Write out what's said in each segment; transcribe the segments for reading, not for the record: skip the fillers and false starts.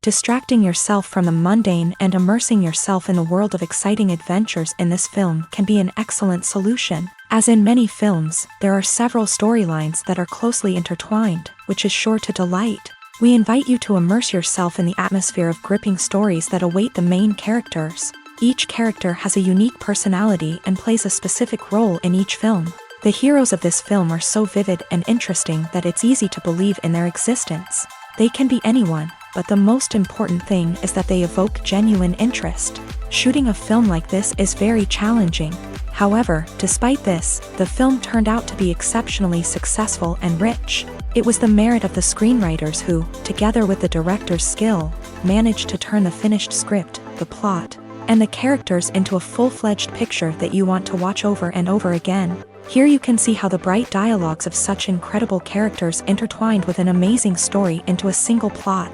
Distracting yourself from the mundane and immersing yourself in the world of exciting adventures in this film can be an excellent solution. As in many films, there are several storylines that are closely intertwined, which is sure to delight. We invite you to immerse yourself in the atmosphere of gripping stories that await the main characters. Each character has a unique personality and plays a specific role in each film. The heroes of this film are so vivid and interesting that it's easy to believe in their existence. They can be anyone, but the most important thing is that they evoke genuine interest. Shooting a film like this is very challenging. However, despite this, the film turned out to be exceptionally successful and rich. It was the merit of the screenwriters who, together with the director's skill, managed to turn the finished script, the plot, and the characters into a full-fledged picture that you want to watch over and over again. Here you can see how the bright dialogues of such incredible characters intertwined with an amazing story into a single plot.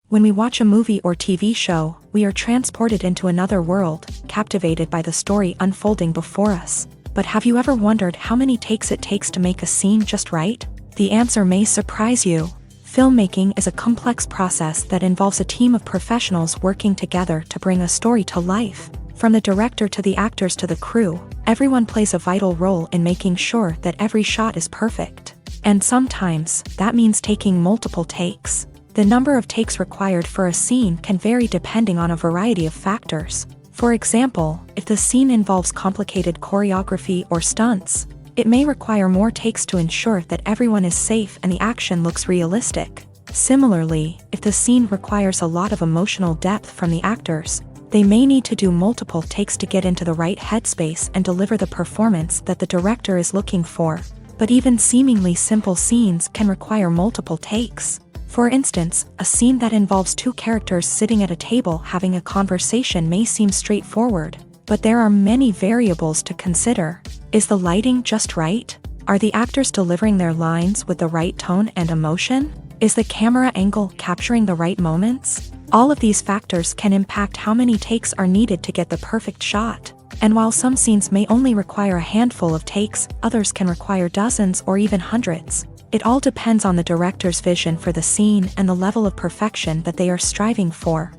When we watch a movie or TV show, we are transported into another world, captivated by the story unfolding before us. But have you ever wondered how many takes it takes to make a scene just right? The answer may surprise you. Filmmaking is a complex process that involves a team of professionals working together to bring a story to life. From the director to the actors to the crew, everyone plays a vital role in making sure that every shot is perfect. And sometimes, that means taking multiple takes. The number of takes required for a scene can vary depending on a variety of factors. For example, if the scene involves complicated choreography or stunts, it may require more takes to ensure that everyone is safe and the action looks realistic. Similarly, if the scene requires a lot of emotional depth from the actors, they may need to do multiple takes to get into the right headspace and deliver the performance that the director is looking for. But even seemingly simple scenes can require multiple takes. For instance, a scene that involves two characters sitting at a table having a conversation may seem straightforward, but there are many variables to consider. Is the lighting just right? Are the actors delivering their lines with the right tone and emotion? Is the camera angle capturing the right moments? All of these factors can impact how many takes are needed to get the perfect shot. And while some scenes may only require a handful of takes, others can require dozens or even hundreds. It all depends on the director's vision for the scene and the level of perfection that they are striving for.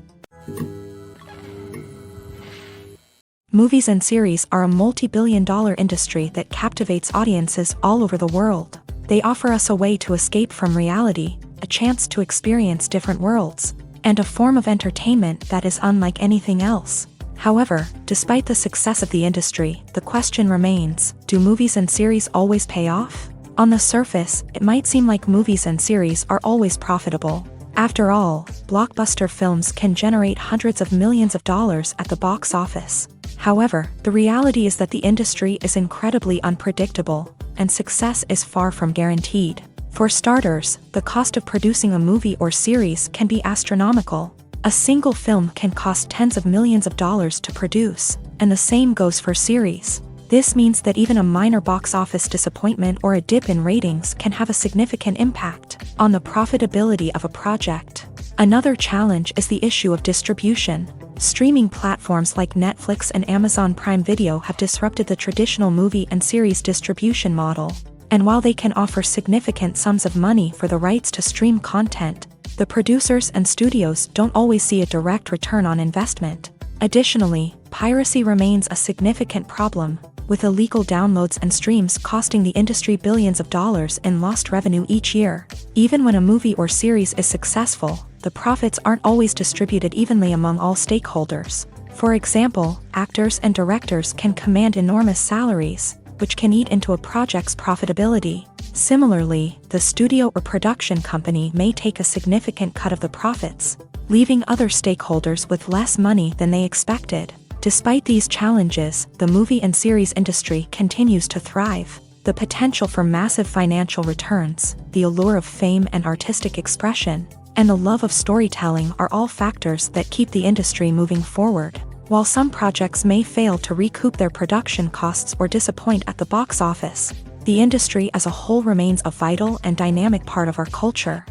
Movies and series are a multi-billion-dollar industry that captivates audiences all over the world. They offer us a way to escape from reality, a chance to experience different worlds, and a form of entertainment that is unlike anything else. However, despite the success of the industry, the question remains, do movies and series always pay off? On the surface, it might seem like movies and series are always profitable. After all, blockbuster films can generate hundreds of millions of dollars at the box office. However, the reality is that the industry is incredibly unpredictable, and success is far from guaranteed. For starters, the cost of producing a movie or series can be astronomical. A single film can cost tens of millions of dollars to produce, and the same goes for series. This means that even a minor box office disappointment or a dip in ratings can have a significant impact on the profitability of a project. Another challenge is the issue of distribution. Streaming platforms like Netflix and Amazon Prime Video have disrupted the traditional movie and series distribution model. And while they can offer significant sums of money for the rights to stream content, the producers and studios don't always see a direct return on investment. Additionally, piracy remains a significant problem, with illegal downloads and streams costing the industry billions of dollars in lost revenue each year. Even when a movie or series is successful, the profits aren't always distributed evenly among all stakeholders. For example, actors and directors can command enormous salaries, which can eat into a project's profitability. Similarly, the studio or production company may take a significant cut of the profits, leaving other stakeholders with less money than they expected. Despite these challenges, the movie and series industry continues to thrive. The potential for massive financial returns, the allure of fame and artistic expression, and the love of storytelling are all factors that keep the industry moving forward. While some projects may fail to recoup their production costs or disappoint at the box office, the industry as a whole remains a vital and dynamic part of our culture.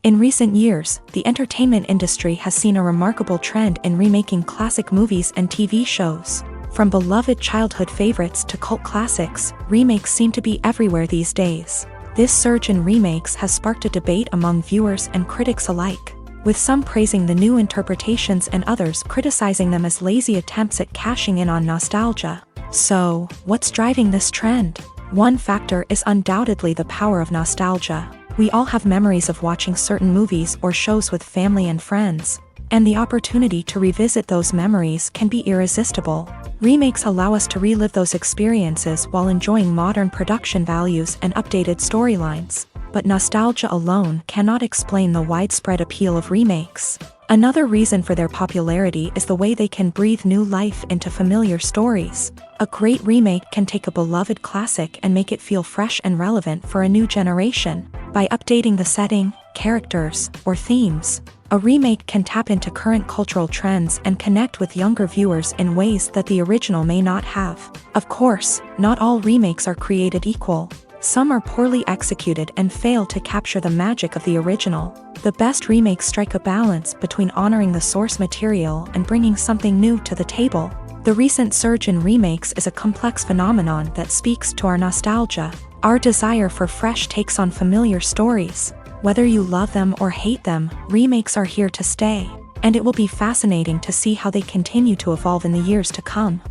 In recent years, the entertainment industry has seen a remarkable trend in remaking classic movies and TV shows. From beloved childhood favorites to cult classics, remakes seem to be everywhere these days. This surge in remakes has sparked a debate among viewers and critics alike, with some praising the new interpretations and others criticizing them as lazy attempts at cashing in on nostalgia. So, what's driving this trend? One factor is undoubtedly the power of nostalgia. We all have memories of watching certain movies or shows with family and friends, and the opportunity to revisit those memories can be irresistible. Remakes allow us to relive those experiences while enjoying modern production values and updated storylines. But nostalgia alone cannot explain the widespread appeal of remakes. Another reason for their popularity is the way they can breathe new life into familiar stories. A great remake can take a beloved classic and make it feel fresh and relevant for a new generation. By updating the setting, characters, or themes, a remake can tap into current cultural trends and connect with younger viewers in ways that the original may not have. Of course, not all remakes are created equal. Some are poorly executed and fail to capture the magic of the original. The best remakes strike a balance between honoring the source material and bringing something new to the table. The recent surge in remakes is a complex phenomenon that speaks to our nostalgia, our desire for fresh takes on familiar stories. Whether you love them or hate them, remakes are here to stay, and it will be fascinating to see how they continue to evolve in the years to come.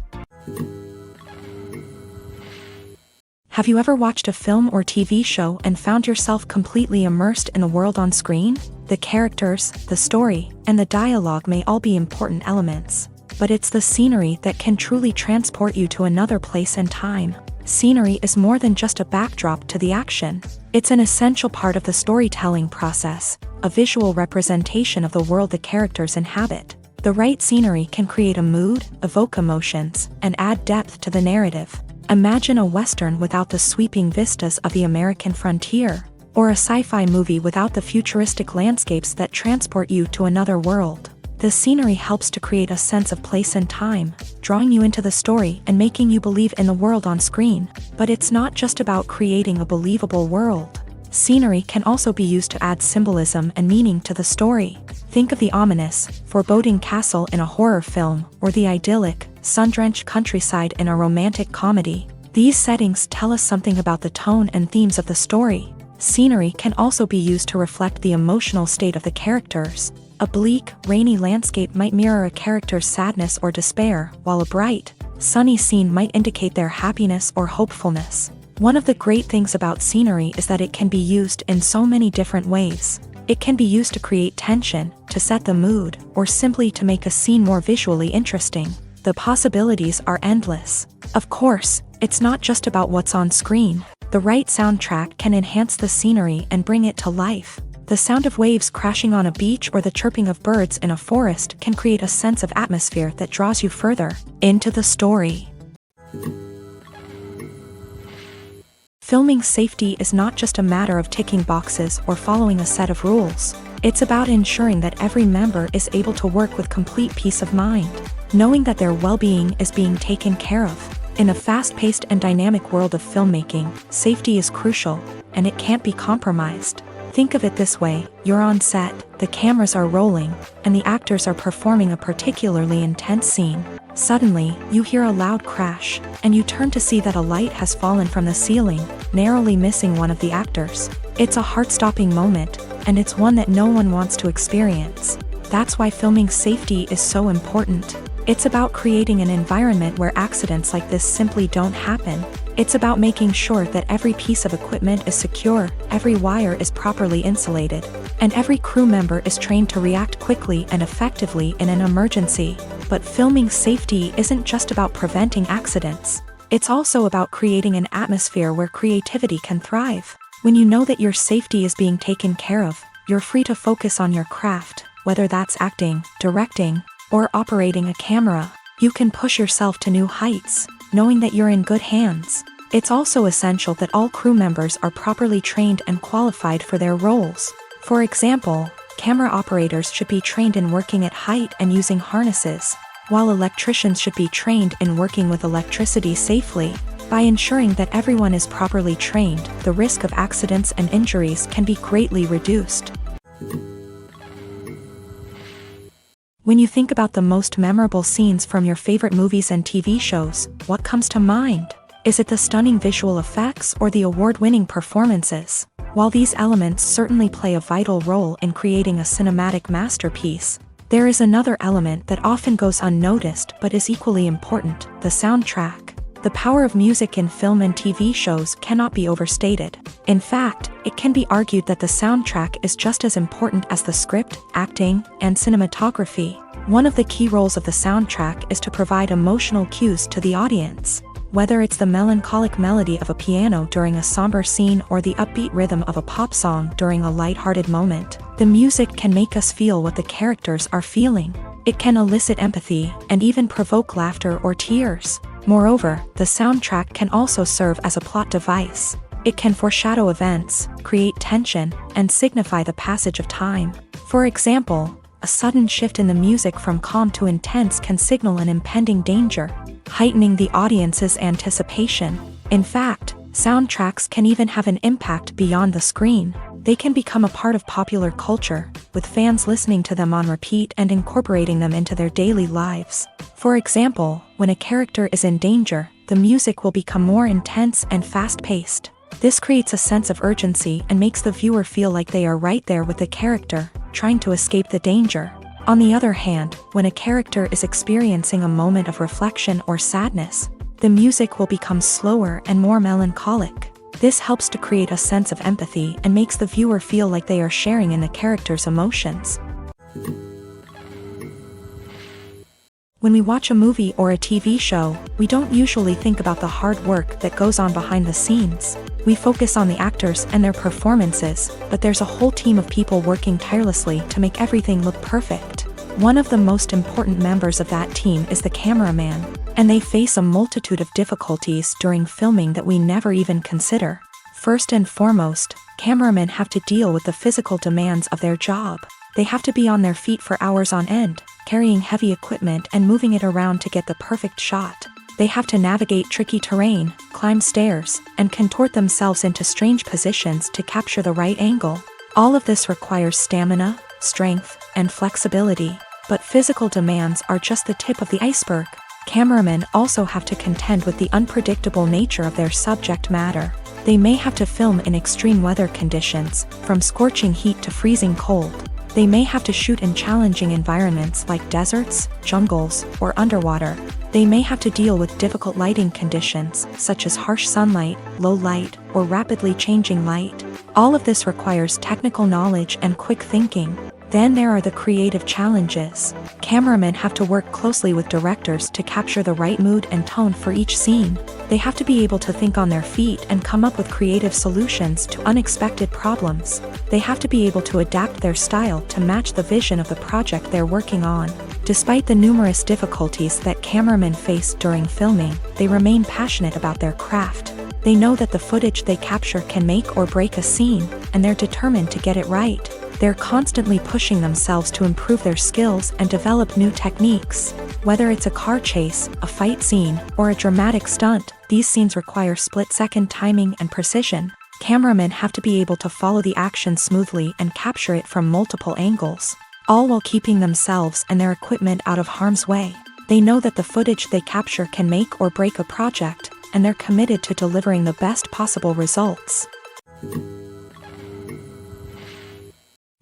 Have you ever watched a film or TV show and found yourself completely immersed in the world on screen? The characters, the story, and the dialogue may all be important elements, but it's the scenery that can truly transport you to another place and time. Scenery is more than just a backdrop to the action. It's an essential part of the storytelling process, a visual representation of the world the characters inhabit. The right scenery can create a mood, evoke emotions, and add depth to the narrative. Imagine a Western without the sweeping vistas of the American frontier, or a sci-fi movie without the futuristic landscapes that transport you to another world. The scenery helps to create a sense of place and time, drawing you into the story and making you believe in the world on screen. But it's not just about creating a believable world. Scenery can also be used to add symbolism and meaning to the story. Think of the ominous, foreboding castle in a horror film, or the idyllic, sun-drenched countryside in a romantic comedy. These settings tell us something about the tone and themes of the story. Scenery can also be used to reflect the emotional state of the characters. A bleak, rainy landscape might mirror a character's sadness or despair, while a bright, sunny scene might indicate their happiness or hopefulness. One of the great things about scenery is that it can be used in so many different ways. It can be used to create tension, to set the mood, or simply to make a scene more visually interesting. The possibilities are endless. Of course, it's not just about what's on screen. The right soundtrack can enhance the scenery and bring it to life. The sound of waves crashing on a beach or the chirping of birds in a forest can create a sense of atmosphere that draws you further into the story. Filming safety is not just a matter of ticking boxes or following a set of rules. It's about ensuring that every member is able to work with complete peace of mind, knowing that their well-being is being taken care of. In a fast-paced and dynamic world of filmmaking, safety is crucial, and it can't be compromised. Think of it this way: you're on set, the cameras are rolling, and the actors are performing a particularly intense scene. Suddenly, you hear a loud crash, and you turn to see that a light has fallen from the ceiling, narrowly missing one of the actors. It's a heart-stopping moment, and it's one that no one wants to experience. That's why filming safety is so important. It's about creating an environment where accidents like this simply don't happen. It's about making sure that every piece of equipment is secure, every wire is properly insulated, and every crew member is trained to react quickly and effectively in an emergency. But filming safety isn't just about preventing accidents. It's also about creating an atmosphere where creativity can thrive. When you know that your safety is being taken care of, you're free to focus on your craft, whether that's acting, directing, or operating a camera. You can push yourself to new heights, knowing that you're in good hands. It's also essential that all crew members are properly trained and qualified for their roles. For example, camera operators should be trained in working at height and using harnesses, while electricians should be trained in working with electricity safely. By ensuring that everyone is properly trained, the risk of accidents and injuries can be greatly reduced. When you think about the most memorable scenes from your favorite movies and TV shows, what comes to mind? Is it the stunning visual effects or the award-winning performances? While these elements certainly play a vital role in creating a cinematic masterpiece, there is another element that often goes unnoticed but is equally important: the soundtrack. The power of music in film and TV shows cannot be overstated. In fact, it can be argued that the soundtrack is just as important as the script, acting, and cinematography. One of the key roles of the soundtrack is to provide emotional cues to the audience. Whether it's the melancholic melody of a piano during a somber scene or the upbeat rhythm of a pop song during a lighthearted moment, the music can make us feel what the characters are feeling. It can elicit empathy and even provoke laughter or tears. Moreover, the soundtrack can also serve as a plot device. It can foreshadow events, create tension, and signify the passage of time. For example, a sudden shift in the music from calm to intense can signal an impending danger, heightening the audience's anticipation. In fact, soundtracks can even have an impact beyond the screen. They can become a part of popular culture, with fans listening to them on repeat and incorporating them into their daily lives. For example, when a character is in danger, the music will become more intense and fast-paced. This creates a sense of urgency and makes the viewer feel like they are right there with the character, trying to escape the danger. On the other hand, when a character is experiencing a moment of reflection or sadness, the music will become slower and more melancholic. This helps to create a sense of empathy and makes the viewer feel like they are sharing in the character's emotions. When we watch a movie or a TV show, we don't usually think about the hard work that goes on behind the scenes. We focus on the actors and their performances, but there's a whole team of people working tirelessly to make everything look perfect. One of the most important members of that team is the cameraman, and they face a multitude of difficulties during filming that we never even consider. First and foremost, cameramen have to deal with the physical demands of their job. They have to be on their feet for hours on end, carrying heavy equipment and moving it around to get the perfect shot. They have to navigate tricky terrain, climb stairs, and contort themselves into strange positions to capture the right angle. All of this requires stamina, strength, and flexibility. But physical demands are just the tip of the iceberg. Cameramen also have to contend with the unpredictable nature of their subject matter. They may have to film in extreme weather conditions, from scorching heat to freezing cold. They may have to shoot in challenging environments like deserts, jungles, or underwater. They may have to deal with difficult lighting conditions, such as harsh sunlight, low light, or rapidly changing light. All of this requires technical knowledge and quick thinking. Then there are the creative challenges. Cameramen have to work closely with directors to capture the right mood and tone for each scene. They have to be able to think on their feet and come up with creative solutions to unexpected problems. They have to be able to adapt their style to match the vision of the project they're working on. Despite the numerous difficulties that cameramen face during filming, they remain passionate about their craft. They know that the footage they capture can make or break a scene, and they're determined to get it right. They're constantly pushing themselves to improve their skills and develop new techniques. Whether it's a car chase, a fight scene, or a dramatic stunt, these scenes require split-second timing and precision. Cameramen have to be able to follow the action smoothly and capture it from multiple angles, all while keeping themselves and their equipment out of harm's way. They know that the footage they capture can make or break a project, and they're committed to delivering the best possible results.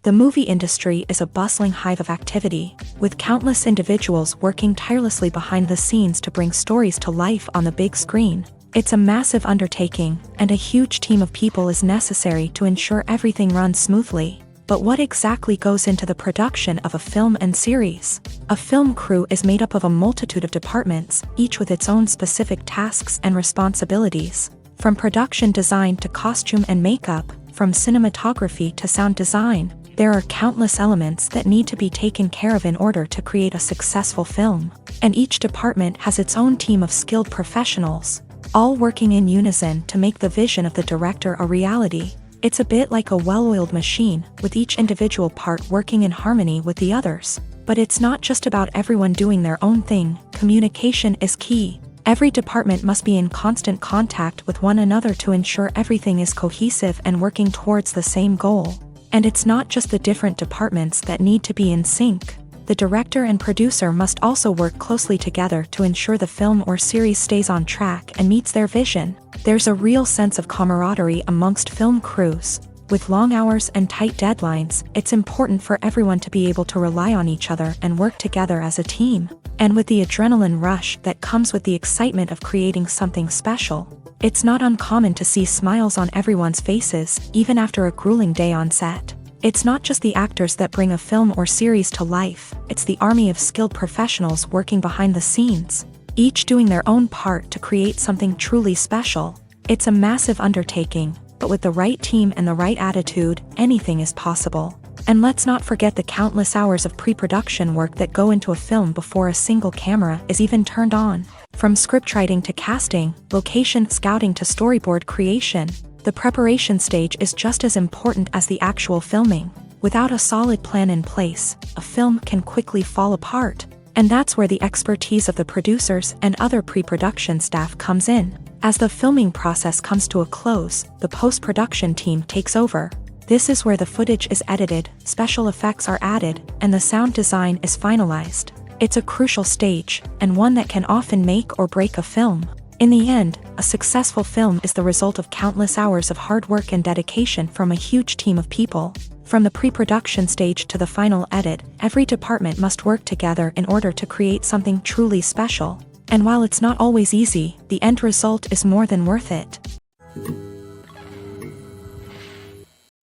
The movie industry is a bustling hive of activity, with countless individuals working tirelessly behind the scenes to bring stories to life on the big screen. It's a massive undertaking, and a huge team of people is necessary to ensure everything runs smoothly. But what exactly goes into the production of a film and series? A film crew is made up of a multitude of departments, each with its own specific tasks and responsibilities. From production design to costume and makeup, from cinematography to sound design, there are countless elements that need to be taken care of in order to create a successful film. And each department has its own team of skilled professionals, all working in unison to make the vision of the director a reality. It's a bit like a well-oiled machine, with each individual part working in harmony with the others. But it's not just about everyone doing their own thing. Communication is key. Every department must be in constant contact with one another to ensure everything is cohesive and working towards the same goal. And it's not just the different departments that need to be in sync. the director and producer must also work closely together to ensure the film or series stays on track and meets their vision. There's a real sense of camaraderie amongst film crews. With long hours and tight deadlines, it's important for everyone to be able to rely on each other and work together as a team. And with the adrenaline rush that comes with the excitement of creating something special, it's not uncommon to see smiles on everyone's faces, even after a grueling day on set. It's not just the actors that bring a film or series to life, it's the army of skilled professionals working behind the scenes, each doing their own part to create something truly special. It's a massive undertaking, but with the right team and the right attitude, anything is possible. And let's not forget the countless hours of pre-production work that go into a film before a single camera is even turned on. From scriptwriting to casting, location scouting to storyboard creation, the preparation stage is just as important as the actual filming. Without a solid plan in place, a film can quickly fall apart. And that's where the expertise of the producers and other pre-production staff comes in. As the filming process comes to a close, the post-production team takes over. This is where the footage is edited, special effects are added, and the sound design is finalized. It's a crucial stage, and one that can often make or break a film. In the end, a successful film is the result of countless hours of hard work and dedication from a huge team of people. From the pre-production stage to the final edit, every department must work together in order to create something truly special. And while it's not always easy, the end result is more than worth it.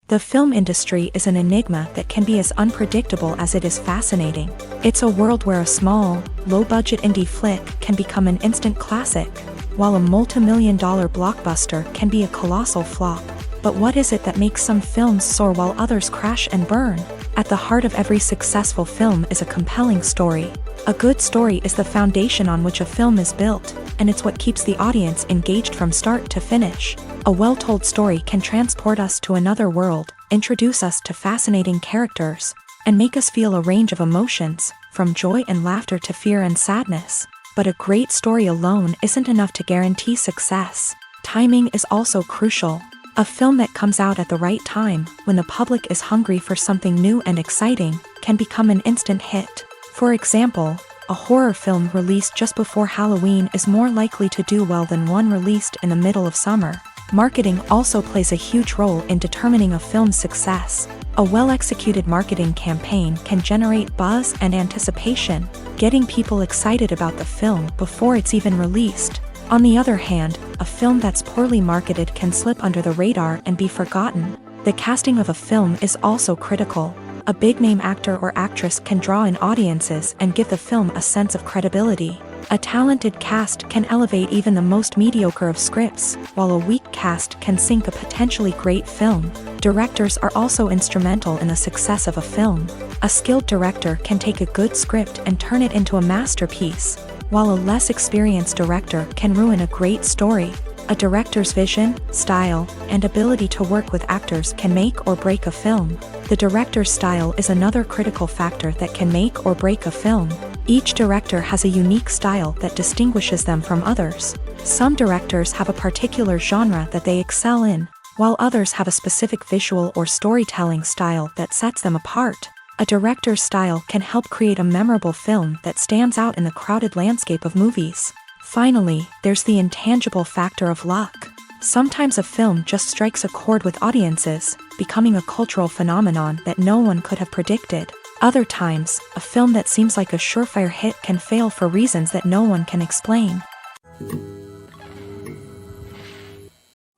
The film industry is an enigma that can be as unpredictable as it is fascinating. It's a world where a small, low-budget indie flick can become an instant classic, while a multi-million-dollar blockbuster can be a colossal flop. But what is it that makes some films soar while others crash and burn? At the heart of every successful film is a compelling story. A good story is the foundation on which a film is built, and it's what keeps the audience engaged from start to finish. A well-told story can transport us to another world, introduce us to fascinating characters, and make us feel a range of emotions, from joy and laughter to fear and sadness. But a great story alone isn't enough to guarantee success. Timing is also crucial. A film that comes out at the right time, when the public is hungry for something new and exciting, can become an instant hit. For example, a horror film released just before Halloween is more likely to do well than one released in the middle of summer. Marketing also plays a huge role in determining a film's success. A well-executed marketing campaign can generate buzz and anticipation, getting people excited about the film before it's even released. On the other hand, a film that's poorly marketed can slip under the radar and be forgotten. The casting of a film is also critical. A big-name actor or actress can draw in audiences and give the film a sense of credibility. A talented cast can elevate even the most mediocre of scripts, while a weak cast can sink a potentially great film. Directors are also instrumental in the success of a film. A skilled director can take a good script and turn it into a masterpiece, while a less experienced director can ruin a great story. A director's vision, style, and ability to work with actors can make or break a film. The director's style is another critical factor that can make or break a film. Each director has a unique style that distinguishes them from others. Some directors have a particular genre that they excel in, while others have a specific visual or storytelling style that sets them apart. A director's style can help create a memorable film that stands out in the crowded landscape of movies. Finally, there's the intangible factor of luck. Sometimes a film just strikes a chord with audiences, becoming a cultural phenomenon that no one could have predicted. Other times, a film that seems like a surefire hit can fail for reasons that no one can explain.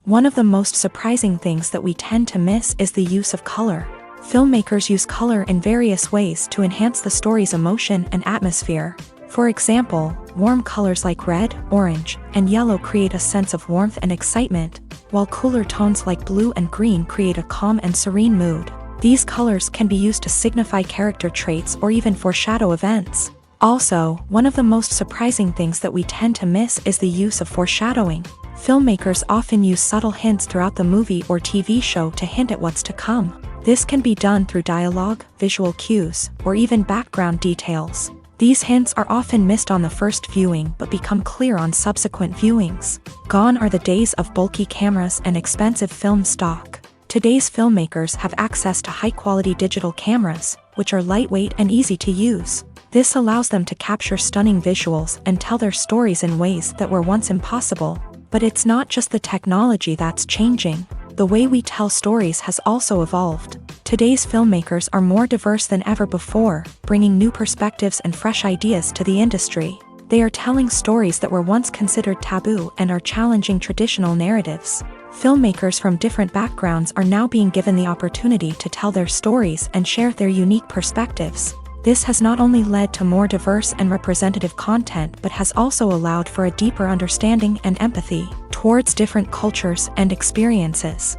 One of the most surprising things that we tend to miss is the use of color. Filmmakers use color in various ways to enhance the story's emotion and atmosphere. For example, warm colors like red, orange, and yellow create a sense of warmth and excitement, while cooler tones like blue and green create a calm and serene mood. These colors can be used to signify character traits or even foreshadow events. Also, one of the most surprising things that we tend to miss is the use of foreshadowing. Filmmakers often use subtle hints throughout the movie or TV show to hint at what's to come. This can be done through dialogue, visual cues, or even background details. These hints are often missed on the first viewing but become clear on subsequent viewings. Gone are the days of bulky cameras and expensive film stock. Today's filmmakers have access to high-quality digital cameras, which are lightweight and easy to use. This allows them to capture stunning visuals and tell their stories in ways that were once impossible. But it's not just the technology that's changing. The way we tell stories has also evolved. Today's filmmakers are more diverse than ever before, bringing new perspectives and fresh ideas to the industry. They are telling stories that were once considered taboo and are challenging traditional narratives. Filmmakers from different backgrounds are now being given the opportunity to tell their stories and share their unique perspectives. This has not only led to more diverse and representative content but has also allowed for a deeper understanding and empathy towards different cultures and experiences.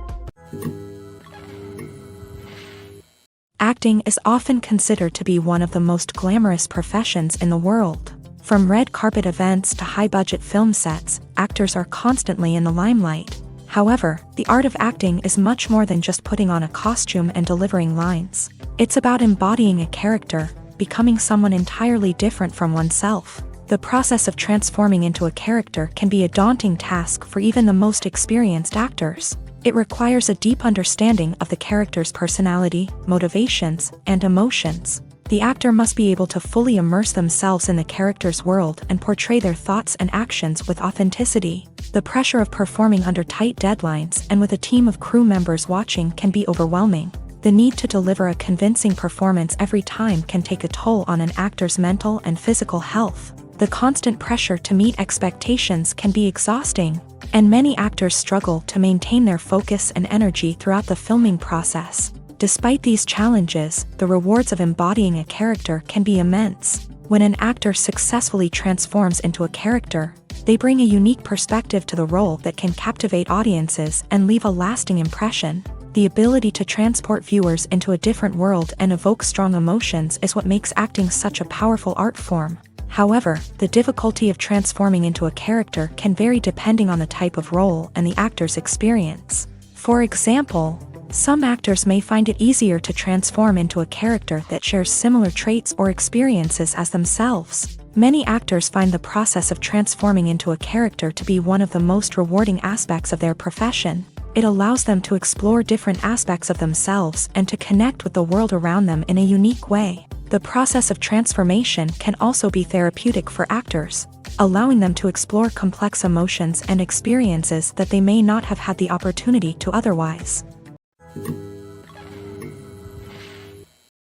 Acting is often considered to be one of the most glamorous professions in the world. From red carpet events to high-budget film sets, actors are constantly in the limelight. However, the art of acting is much more than just putting on a costume and delivering lines. It's about embodying a character, becoming someone entirely different from oneself. The process of transforming into a character can be a daunting task for even the most experienced actors. It requires a deep understanding of the character's personality, motivations, and emotions. The actor must be able to fully immerse themselves in the character's world and portray their thoughts and actions with authenticity. The pressure of performing under tight deadlines and with a team of crew members watching can be overwhelming. The need to deliver a convincing performance every time can take a toll on an actor's mental and physical health. The constant pressure to meet expectations can be exhausting, and many actors struggle to maintain their focus and energy throughout the filming process. Despite these challenges, the rewards of embodying a character can be immense. When an actor successfully transforms into a character, they bring a unique perspective to the role that can captivate audiences and leave a lasting impression. The ability to transport viewers into a different world and evoke strong emotions is what makes acting such a powerful art form. However, the difficulty of transforming into a character can vary depending on the type of role and the actor's experience. For example, some actors may find it easier to transform into a character that shares similar traits or experiences as themselves. Many actors find the process of transforming into a character to be one of the most rewarding aspects of their profession. It allows them to explore different aspects of themselves and to connect with the world around them in a unique way. The process of transformation can also be therapeutic for actors, allowing them to explore complex emotions and experiences that they may not have had the opportunity to otherwise.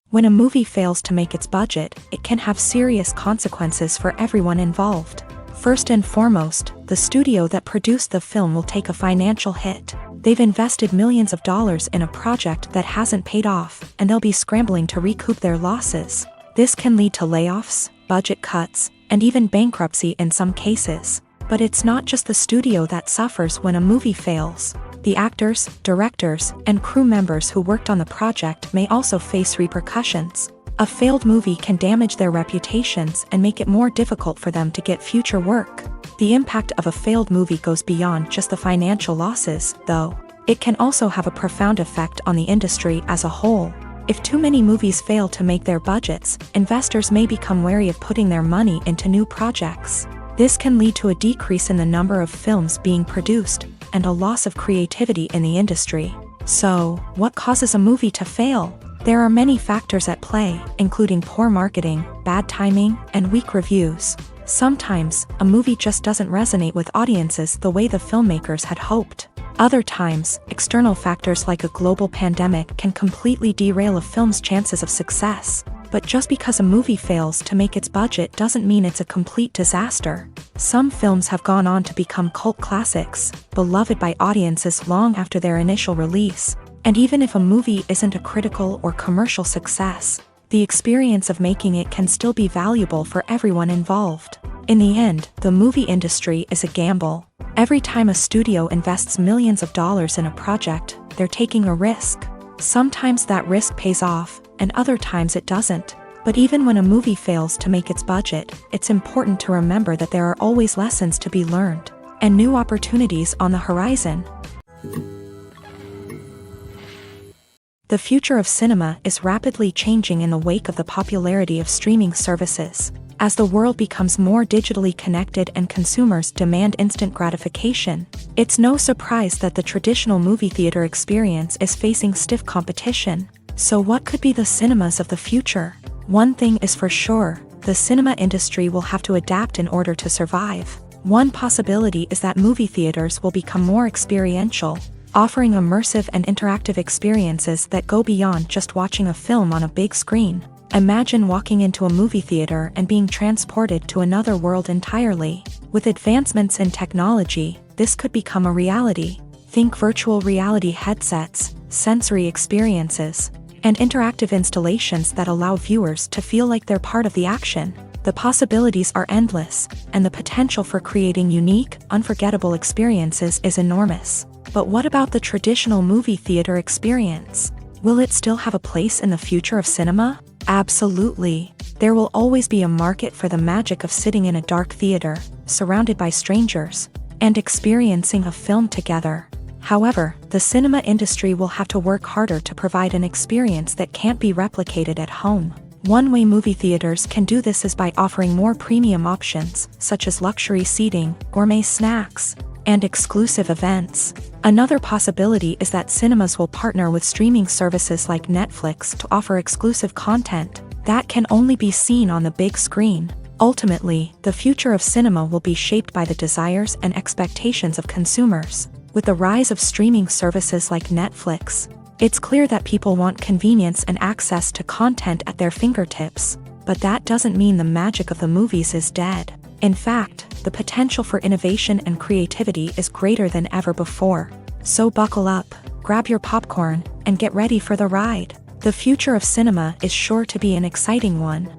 When a movie fails to make its budget, it can have serious consequences for everyone involved. First and foremost, the studio that produced the film will take a financial hit. They've invested millions of dollars in a project that hasn't paid off, and they'll be scrambling to recoup their losses. This can lead to layoffs, budget cuts, and even bankruptcy in some cases. But it's not just the studio that suffers when a movie fails. The actors, directors, and crew members who worked on the project may also face repercussions. A failed movie can damage their reputations and make it more difficult for them to get future work. The impact of a failed movie goes beyond just the financial losses, though. It can also have a profound effect on the industry as a whole. If too many movies fail to make their budgets, investors may become wary of putting their money into new projects. This can lead to a decrease in the number of films being produced, and a loss of creativity in the industry. So, what causes a movie to fail? There are many factors at play, including poor marketing, bad timing, and weak reviews. Sometimes, a movie just doesn't resonate with audiences the way the filmmakers had hoped. Other times, external factors like a global pandemic can completely derail a film's chances of success. But just because a movie fails to make its budget doesn't mean it's a complete disaster. Some films have gone on to become cult classics, beloved by audiences long after their initial release. And even if a movie isn't a critical or commercial success, the experience of making it can still be valuable for everyone involved. In the end, the movie industry is a gamble. Every time a studio invests millions of dollars in a project, they're taking a risk. Sometimes that risk pays off, and other times it doesn't. But even when a movie fails to make its budget, it's important to remember that there are always lessons to be learned, and new opportunities on the horizon. The future of cinema is rapidly changing in the wake of the popularity of streaming services. As the world becomes more digitally connected and consumers demand instant gratification, It's no surprise that the traditional movie theater experience is facing stiff competition. So what could be the cinemas of the future? One thing is for sure, the cinema industry will have to adapt in order to survive. One possibility is that movie theaters will become more experiential, offering immersive and interactive experiences that go beyond just watching a film on a big screen. Imagine walking into a movie theater and being transported to another world entirely. With advancements in technology, this could become a reality. Think virtual reality headsets, sensory experiences, and interactive installations that allow viewers to feel like they're part of the action. The possibilities are endless, and the potential for creating unique, unforgettable experiences is enormous. But what about the traditional movie theater experience? Will it still have a place in the future of cinema? Absolutely. There will always be a market for the magic of sitting in a dark theater, surrounded by strangers, and experiencing a film together. However, the cinema industry will have to work harder to provide an experience that can't be replicated at home. One way movie theaters can do this is by offering more premium options, such as luxury seating, gourmet snacks, and exclusive events. Another possibility is that cinemas will partner with streaming services like Netflix to offer exclusive content that can only be seen on the big screen. Ultimately, the future of cinema will be shaped by the desires and expectations of consumers. With the rise of streaming services like Netflix, it's clear that people want convenience and access to content at their fingertips. But that doesn't mean the magic of the movies is dead. In fact, the potential for innovation and creativity is greater than ever before. So buckle up, grab your popcorn, and get ready for the ride. The future of cinema is sure to be an exciting one.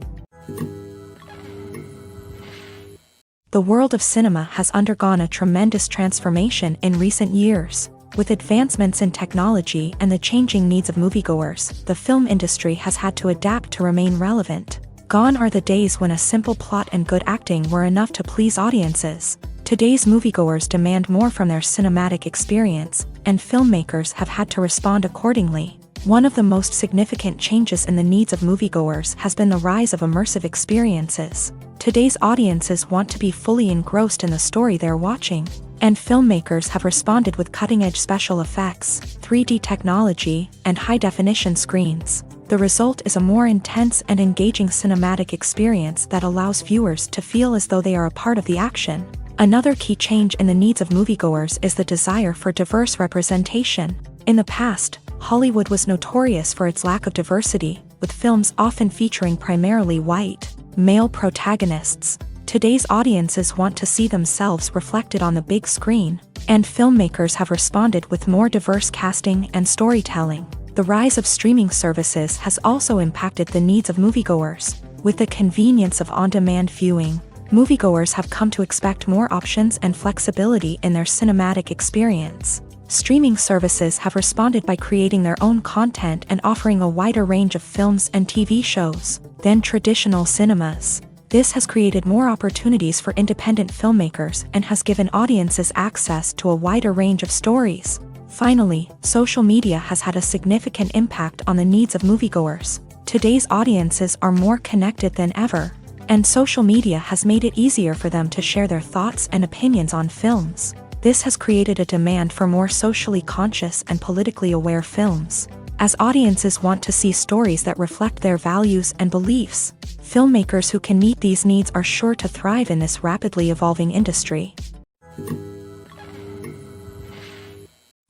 The world of cinema has undergone a tremendous transformation in recent years. With advancements in technology and the changing needs of moviegoers, the film industry has had to adapt to remain relevant. Gone are the days when a simple plot and good acting were enough to please audiences. Today's moviegoers demand more from their cinematic experience, and filmmakers have had to respond accordingly. One of the most significant changes in the needs of moviegoers has been the rise of immersive experiences. Today's audiences want to be fully engrossed in the story they're watching, and filmmakers have responded with cutting-edge special effects, 3D technology, and high-definition screens. The result is a more intense and engaging cinematic experience that allows viewers to feel as though they are a part of the action. Another key change in the needs of moviegoers is the desire for diverse representation. In the past, Hollywood was notorious for its lack of diversity, with films often featuring primarily white, male protagonists. Today's audiences want to see themselves reflected on the big screen, and filmmakers have responded with more diverse casting and storytelling. The rise of streaming services has also impacted the needs of moviegoers. With the convenience of on-demand viewing, moviegoers have come to expect more options and flexibility in their cinematic experience. Streaming services have responded by creating their own content and offering a wider range of films and TV shows than traditional cinemas. This has created more opportunities for independent filmmakers and has given audiences access to a wider range of stories. Finally, social media has had a significant impact on the needs of moviegoers. Today's audiences are more connected than ever, and social media has made it easier for them to share their thoughts and opinions on films. This has created a demand for more socially conscious and politically aware films. As audiences want to see stories that reflect their values and beliefs, filmmakers who can meet these needs are sure to thrive in this rapidly evolving industry.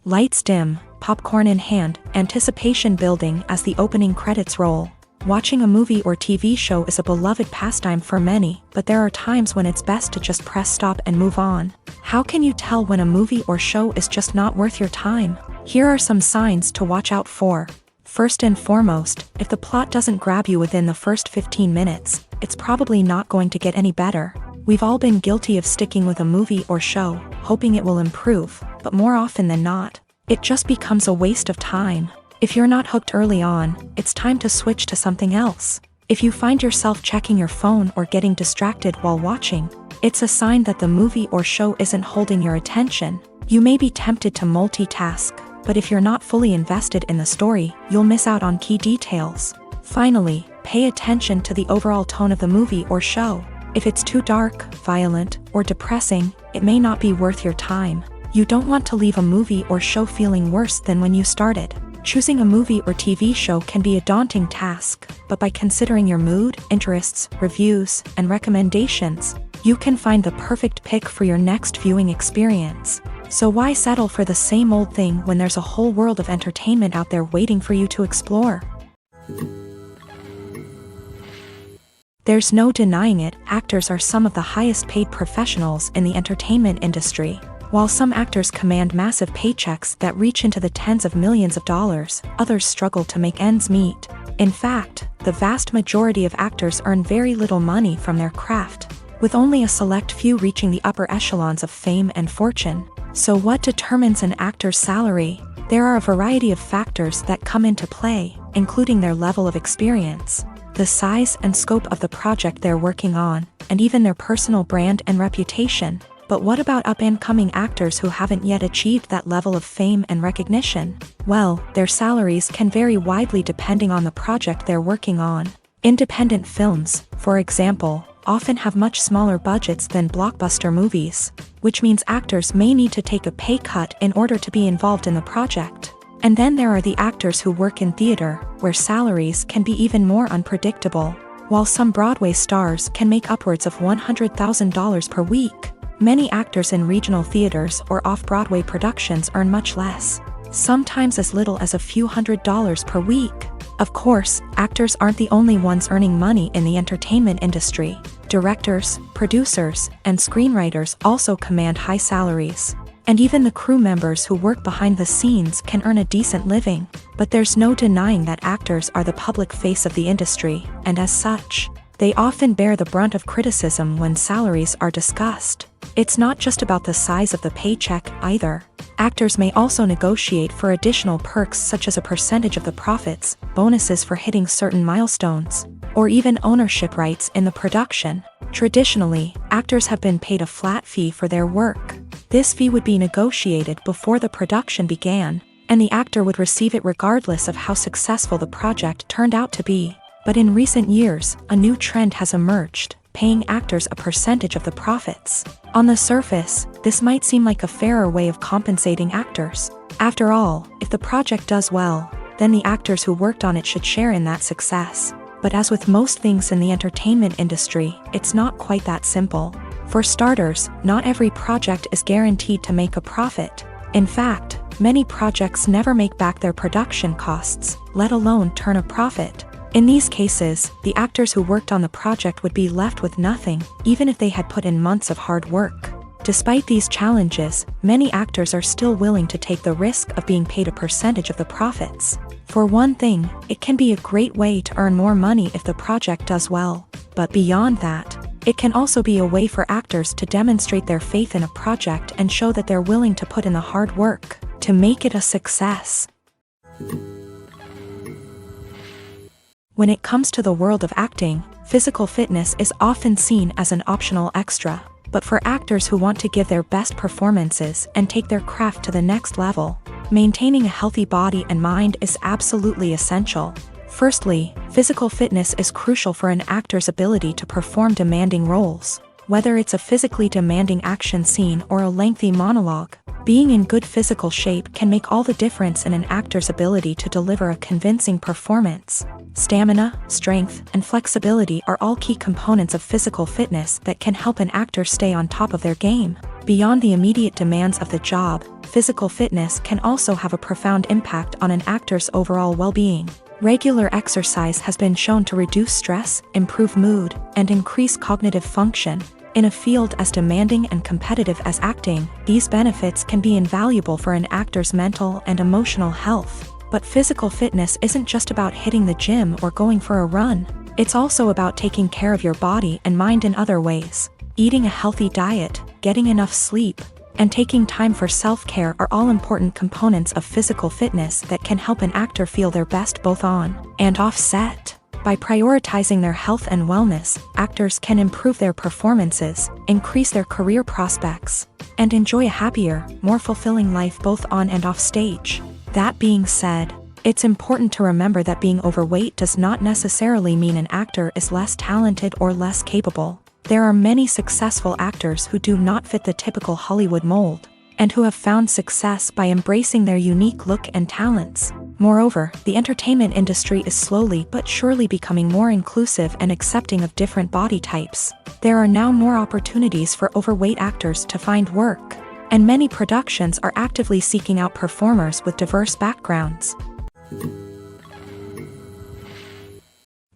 Lights dim, popcorn in hand, anticipation building as the opening credits roll. Watching a movie or TV show is a beloved pastime for many, but there are times when it's best to just press stop and move on. How can you tell when a movie or show is just not worth your time? Here are some signs to watch out for. First and foremost, if the plot doesn't grab you within the first 15 minutes, it's probably not going to get any better. We've all been guilty of sticking with a movie or show, hoping it will improve, but more often than not, it just becomes a waste of time. If you're not hooked early on, it's time to switch to something else. If you find yourself checking your phone or getting distracted while watching, it's a sign that the movie or show isn't holding your attention. You may be tempted to multitask, but if you're not fully invested in the story, you'll miss out on key details. Finally, pay attention to the overall tone of the movie or show. If it's too dark, violent, or depressing, it may not be worth your time. You don't want to leave a movie or show feeling worse than when you started. Choosing a movie or TV show can be a daunting task, but by considering your mood, interests, reviews, and recommendations, you can find the perfect pick for your next viewing experience. So why settle for the same old thing when there's a whole world of entertainment out there waiting for you to explore? There's no denying it, actors are some of the highest paid professionals in the entertainment industry. While some actors command massive paychecks that reach into the tens of millions of dollars, others struggle to make ends meet. In fact, the vast majority of actors earn very little money from their craft, with only a select few reaching the upper echelons of fame and fortune. So what determines an actor's salary? There are a variety of factors that come into play, including their level of experience, the size and scope of the project they're working on, and even their personal brand and reputation. But what about up-and-coming actors who haven't yet achieved that level of fame and recognition? Well, their salaries can vary widely depending on the project they're working on. Independent films, for example, often have much smaller budgets than blockbuster movies, which means actors may need to take a pay cut in order to be involved in the project. And then there are the actors who work in theater, where salaries can be even more unpredictable. While some Broadway stars can make upwards of $100,000 per week, many actors in regional theaters or off-Broadway productions earn much less, sometimes as little as a few $100s per week. Of course, actors aren't the only ones earning money in the entertainment industry. Directors, producers, and screenwriters also command high salaries. And even the crew members who work behind the scenes can earn a decent living. But there's no denying that actors are the public face of the industry, and as such, they often bear the brunt of criticism when salaries are discussed. It's not just about the size of the paycheck, either. Actors may also negotiate for additional perks such as a percentage of the profits, bonuses for hitting certain milestones, or even ownership rights in the production. Traditionally, actors have been paid a flat fee for their work. This fee would be negotiated before the production began, and the actor would receive it regardless of how successful the project turned out to be. But in recent years, a new trend has emerged, paying actors a percentage of the profits. On the surface, this might seem like a fairer way of compensating actors. After all, if the project does well, then the actors who worked on it should share in that success. But as with most things in the entertainment industry, it's not quite that simple. For starters, not every project is guaranteed to make a profit. In fact, many projects never make back their production costs, let alone turn a profit. In these cases, the actors who worked on the project would be left with nothing, even if they had put in months of hard work. Despite these challenges, many actors are still willing to take the risk of being paid a percentage of the profits. For one thing, it can be a great way to earn more money if the project does well. But beyond that, it can also be a way for actors to demonstrate their faith in a project and show that they're willing to put in the hard work to make it a success. When it comes to the world of acting, physical fitness is often seen as an optional extra. But for actors who want to give their best performances and take their craft to the next level, maintaining a healthy body and mind is absolutely essential. Firstly, physical fitness is crucial for an actor's ability to perform demanding roles. Whether it's a physically demanding action scene or a lengthy monologue, being in good physical shape can make all the difference in an actor's ability to deliver a convincing performance. Stamina, strength, and flexibility are all key components of physical fitness that can help an actor stay on top of their game. Beyond the immediate demands of the job, physical fitness can also have a profound impact on an actor's overall well-being. Regular exercise has been shown to reduce stress, improve mood, and increase cognitive function. In a field as demanding and competitive as acting, these benefits can be invaluable for an actor's mental and emotional health. But physical fitness isn't just about hitting the gym or going for a run. It's also about taking care of your body and mind in other ways. Eating a healthy diet, getting enough sleep, and taking time for self-care are all important components of physical fitness that can help an actor feel their best both on and off set. By prioritizing their health and wellness, actors can improve their performances, increase their career prospects, and enjoy a happier, more fulfilling life both on and off stage. That being said, it's important to remember that being overweight does not necessarily mean an actor is less talented or less capable. There are many successful actors who do not fit the typical Hollywood mold. and who have found success by embracing their unique look and talents. Moreover, the entertainment industry is slowly but surely becoming more inclusive and accepting of different body types. There are now more opportunities for overweight actors to find work, and many productions are actively seeking out performers with diverse backgrounds.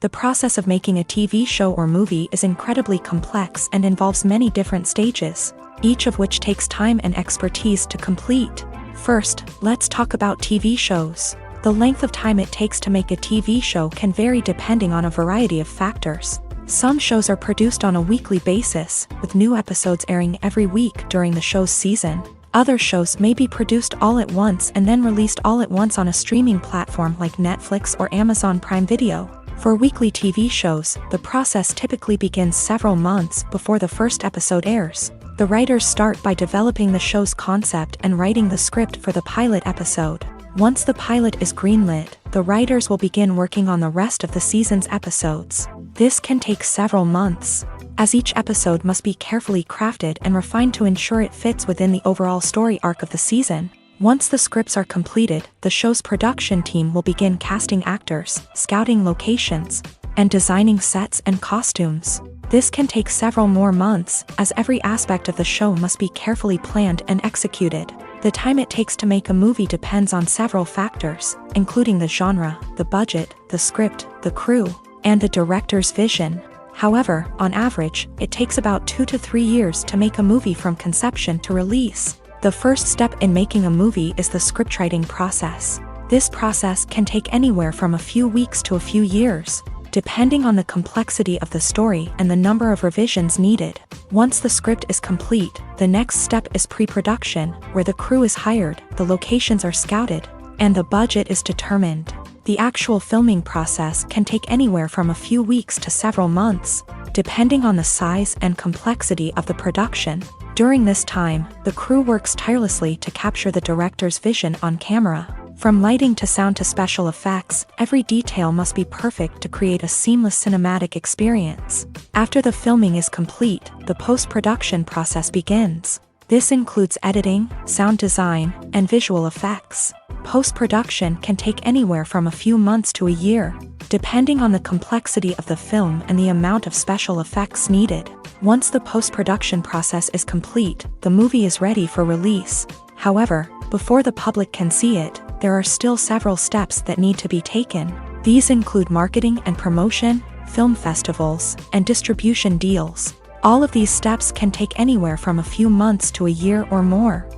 The process of making a TV show or movie is incredibly complex and involves many different stages, each of which takes time and expertise to complete. First, let's talk about TV shows. The length of time it takes to make a TV show can vary depending on a variety of factors. Some shows are produced on a weekly basis, with new episodes airing every week during the show's season. Other shows may be produced all at once and then released all at once on a streaming platform like Netflix or Amazon Prime Video. For weekly TV shows, the process typically begins several months before the first episode airs. The writers start by developing the show's concept and writing the script for the pilot episode. Once the pilot is greenlit, the writers will begin working on the rest of the season's episodes. This can take several months, as each episode must be carefully crafted and refined to ensure it fits within the overall story arc of the season. Once the scripts are completed, the show's production team will begin casting actors, scouting locations, and designing sets and costumes. This can take several more months, as every aspect of the show must be carefully planned and executed. The time it takes to make a movie depends on several factors, including the genre, the budget, the script, the crew, and the director's vision. However, on average, it takes about 2 to 3 years to make a movie from conception to release. The first step in making a movie is the scriptwriting process. This process can take anywhere from a few weeks to a few years, depending on the complexity of the story and the number of revisions needed. Once the script is complete, the next step is pre-production, where the crew is hired, the locations are scouted, and the budget is determined. The actual filming process can take anywhere from a few weeks to several months, depending on the size and complexity of the production. During this time, the crew works tirelessly to capture the director's vision on camera. From lighting to sound to special effects, every detail must be perfect to create a seamless cinematic experience. After the filming is complete, the post-production process begins. This includes editing, sound design, and visual effects. Post-production can take anywhere from a few months to a year, depending on the complexity of the film and the amount of special effects needed. Once the post-production process is complete, the movie is ready for release. However, before the public can see it, there are still several steps that need to be taken. These include marketing and promotion, film festivals, and distribution deals. All of these steps can take anywhere from a few months to a year or more.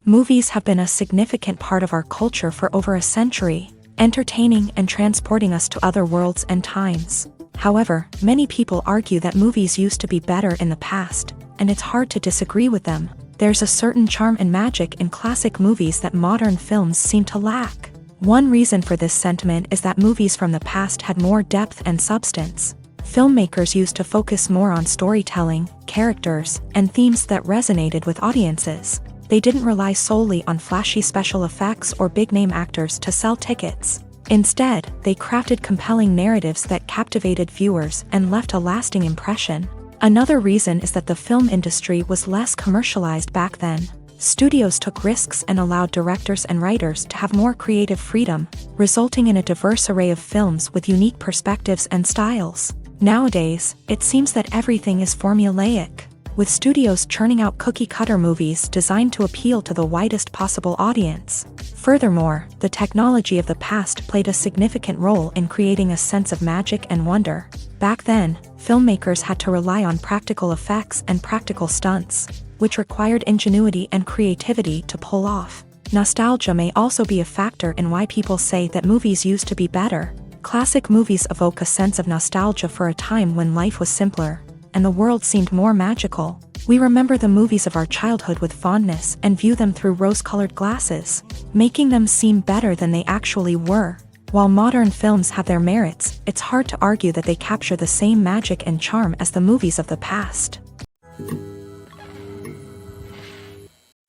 Movies have been a significant part of our culture for over a century, entertaining and transporting us to other worlds and times. However, many people argue that movies used to be better in the past, and it's hard to disagree with them. There's a certain charm and magic in classic movies that modern films seem to lack. One reason for this sentiment is that movies from the past had more depth and substance. Filmmakers used to focus more on storytelling, characters, and themes that resonated with audiences. They didn't rely solely on flashy special effects or big-name actors to sell tickets. Instead, they crafted compelling narratives that captivated viewers and left a lasting impression. Another reason is that the film industry was less commercialized back then. Studios took risks and allowed directors and writers to have more creative freedom, resulting in a diverse array of films with unique perspectives and styles. Nowadays, it seems that everything is formulaic, with studios churning out cookie-cutter movies designed to appeal to the widest possible audience. Furthermore, the technology of the past played a significant role in creating a sense of magic and wonder. Back then, filmmakers had to rely on practical effects and practical stunts, which required ingenuity and creativity to pull off. Nostalgia may also be a factor in why people say that movies used to be better. Classic movies evoke a sense of nostalgia for a time when life was simpler, and the world seemed more magical. We remember the movies of our childhood with fondness and view them through rose-colored glasses, making them seem better than they actually were. While modern films have their merits, it's hard to argue that they capture the same magic and charm as the movies of the past.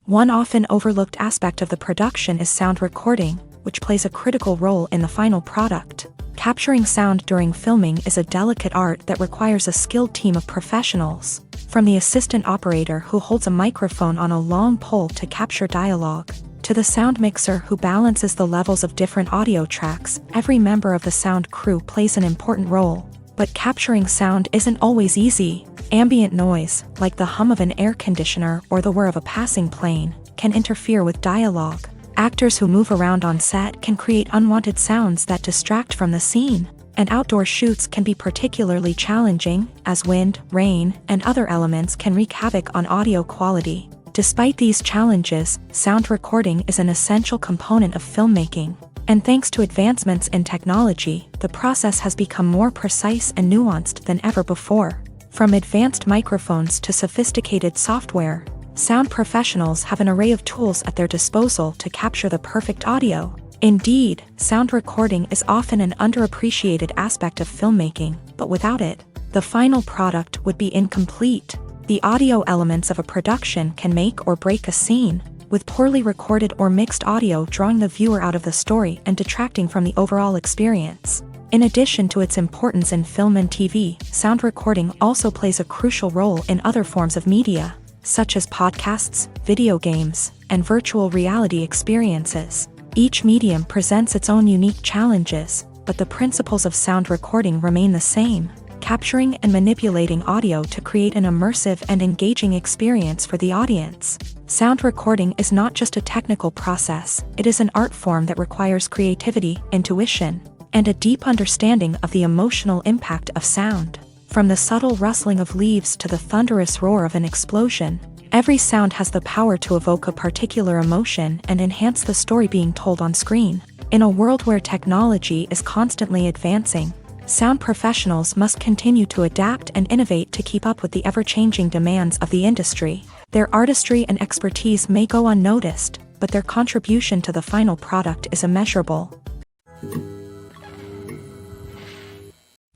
One often overlooked aspect of the production is sound recording. which plays a critical role in the final product. Capturing sound during filming is a delicate art that requires a skilled team of professionals. From the assistant operator who holds a microphone on a long pole to capture dialogue, to the sound mixer who balances the levels of different audio tracks, every member of the sound crew plays an important role. But capturing sound isn't always easy. Ambient noise, like the hum of an air conditioner or the whir of a passing plane, can interfere with dialogue. Actors who move around on set can create unwanted sounds that distract from the scene. And outdoor shoots can be particularly challenging, as wind, rain, and other elements can wreak havoc on audio quality. Despite these challenges, sound recording is an essential component of filmmaking. And thanks to advancements in technology, the process has become more precise and nuanced than ever before. From advanced microphones to sophisticated software, sound professionals have an array of tools at their disposal to capture the perfect audio. Indeed, sound recording is often an underappreciated aspect of filmmaking, but without it, the final product would be incomplete. The audio elements of a production can make or break a scene, with poorly recorded or mixed audio drawing the viewer out of the story and detracting from the overall experience. In addition to its importance in film and TV, sound recording also plays a crucial role in other forms of media, such as podcasts, video games, and virtual reality experiences. Each medium presents its own unique challenges, but the principles of sound recording remain the same: capturing and manipulating audio to create an immersive and engaging experience for the audience. Sound recording is not just a technical process, it is an art form that requires creativity, intuition, and a deep understanding of the emotional impact of sound. From the subtle rustling of leaves to the thunderous roar of an explosion, every sound has the power to evoke a particular emotion and enhance the story being told on screen. In a world where technology is constantly advancing, sound professionals must continue to adapt and innovate to keep up with the ever-changing demands of the industry. Their artistry and expertise may go unnoticed, but their contribution to the final product is immeasurable.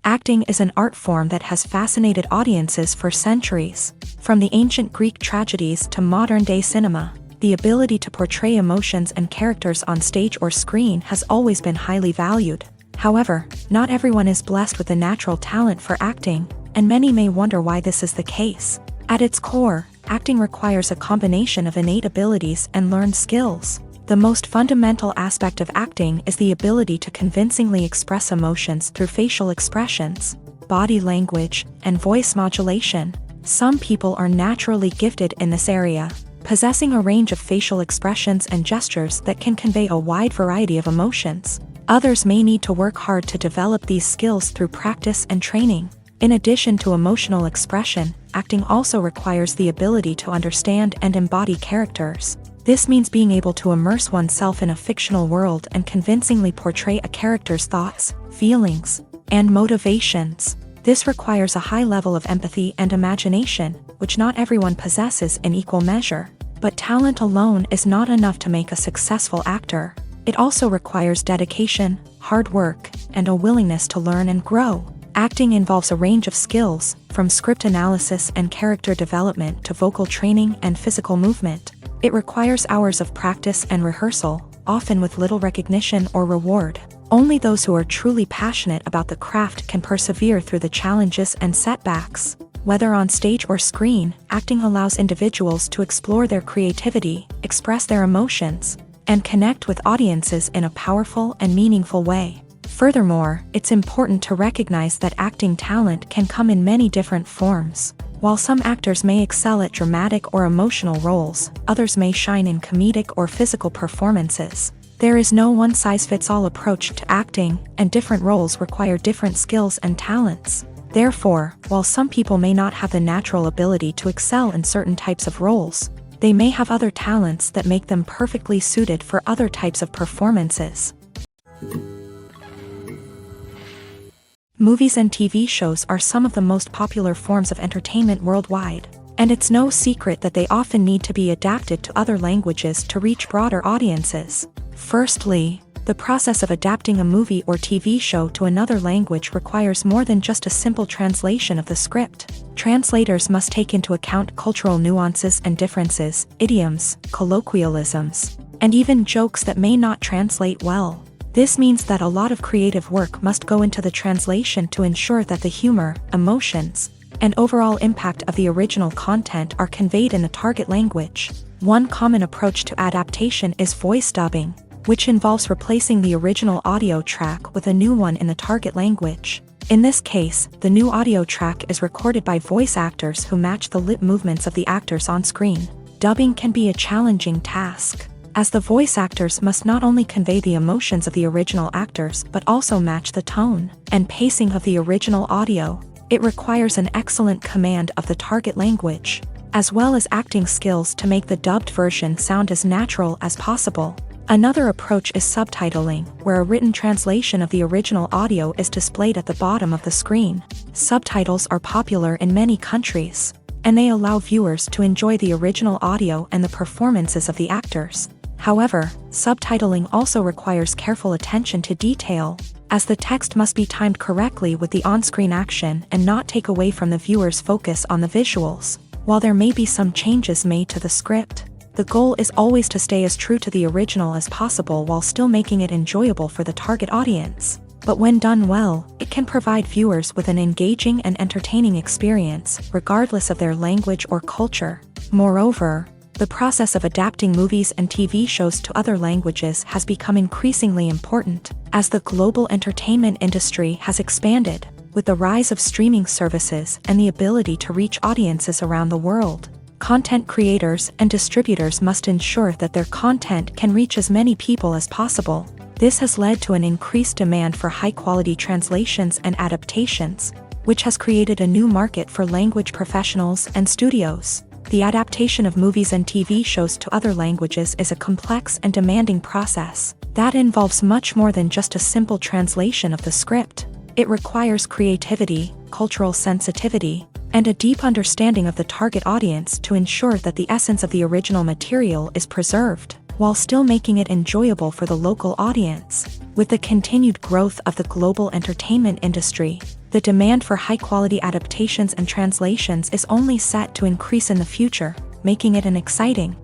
Acting is an art form that has fascinated audiences for centuries. From the ancient Greek tragedies to modern-day cinema, the ability to portray emotions and characters on stage or screen has always been highly valued. However, not everyone is blessed with a natural talent for acting, and many may wonder why this is the case. At its core, acting requires a combination of innate abilities and learned skills. The most fundamental aspect of acting is the ability to convincingly express emotions through facial expressions, body language, and voice modulation. Some people are naturally gifted in this area, possessing a range of facial expressions and gestures that can convey a wide variety of emotions. Others may need to work hard to develop these skills through practice and training. In addition to emotional expression, acting also requires the ability to understand and embody characters. This means being able to immerse oneself in a fictional world and convincingly portray a character's thoughts, feelings, and motivations. This requires a high level of empathy and imagination, which not everyone possesses in equal measure. But talent alone is not enough to make a successful actor. It also requires dedication, hard work, and a willingness to learn and grow. Acting involves a range of skills, from script analysis and character development to vocal training and physical movement. It requires hours of practice and rehearsal, often with little recognition or reward. Only those who are truly passionate about the craft can persevere through the challenges and setbacks. Whether on stage or screen, acting allows individuals to explore their creativity, express their emotions, and connect with audiences in a powerful and meaningful way. Furthermore, it's important to recognize that acting talent can come in many different forms. While some actors may excel at dramatic or emotional roles, others may shine in comedic or physical performances. There is no one-size-fits-all approach to acting, and different roles require different skills and talents. Therefore, while some people may not have the natural ability to excel in certain types of roles, they may have other talents that make them perfectly suited for other types of performances. Movies and TV shows are some of the most popular forms of entertainment worldwide, and it's no secret that they often need to be adapted to other languages to reach broader audiences. Firstly, the process of adapting a movie or TV show to another language requires more than just a simple translation of the script. Translators must take into account cultural nuances and differences, idioms, colloquialisms, and even jokes that may not translate well. This means that a lot of creative work must go into the translation to ensure that the humor, emotions, and overall impact of the original content are conveyed in the target language. One common approach to adaptation is voice dubbing, which involves replacing the original audio track with a new one in the target language. In this case, the new audio track is recorded by voice actors who match the lip movements of the actors on screen. Dubbing can be a challenging task, as the voice actors must not only convey the emotions of the original actors but also match the tone and pacing of the original audio. It requires an excellent command of the target language, as well as acting skills to make the dubbed version sound as natural as possible. Another approach is subtitling, where a written translation of the original audio is displayed at the bottom of the screen. Subtitles are popular in many countries, and they allow viewers to enjoy the original audio and the performances of the actors. However, subtitling also requires careful attention to detail, as the text must be timed correctly with the on-screen action and not take away from the viewer's focus on the visuals. While there may be some changes made to the script, the goal is always to stay as true to the original as possible while still making it enjoyable for the target audience. But when done well, it can provide viewers with an engaging and entertaining experience, regardless of their language or culture. Moreover, the process of adapting movies and TV shows to other languages has become increasingly important, as the global entertainment industry has expanded, with the rise of streaming services and the ability to reach audiences around the world. Content creators and distributors must ensure that their content can reach as many people as possible. This has led to an increased demand for high-quality translations and adaptations, which has created a new market for language professionals and studios. The adaptation of movies and TV shows to other languages is a complex and demanding process that involves much more than just a simple translation of the script. It requires creativity, cultural sensitivity, and a deep understanding of the target audience to ensure that the essence of the original material is preserved, while still making it enjoyable for the local audience. With the continued growth of the global entertainment industry, the demand for high-quality adaptations and translations is only set to increase in the future, making it an exciting.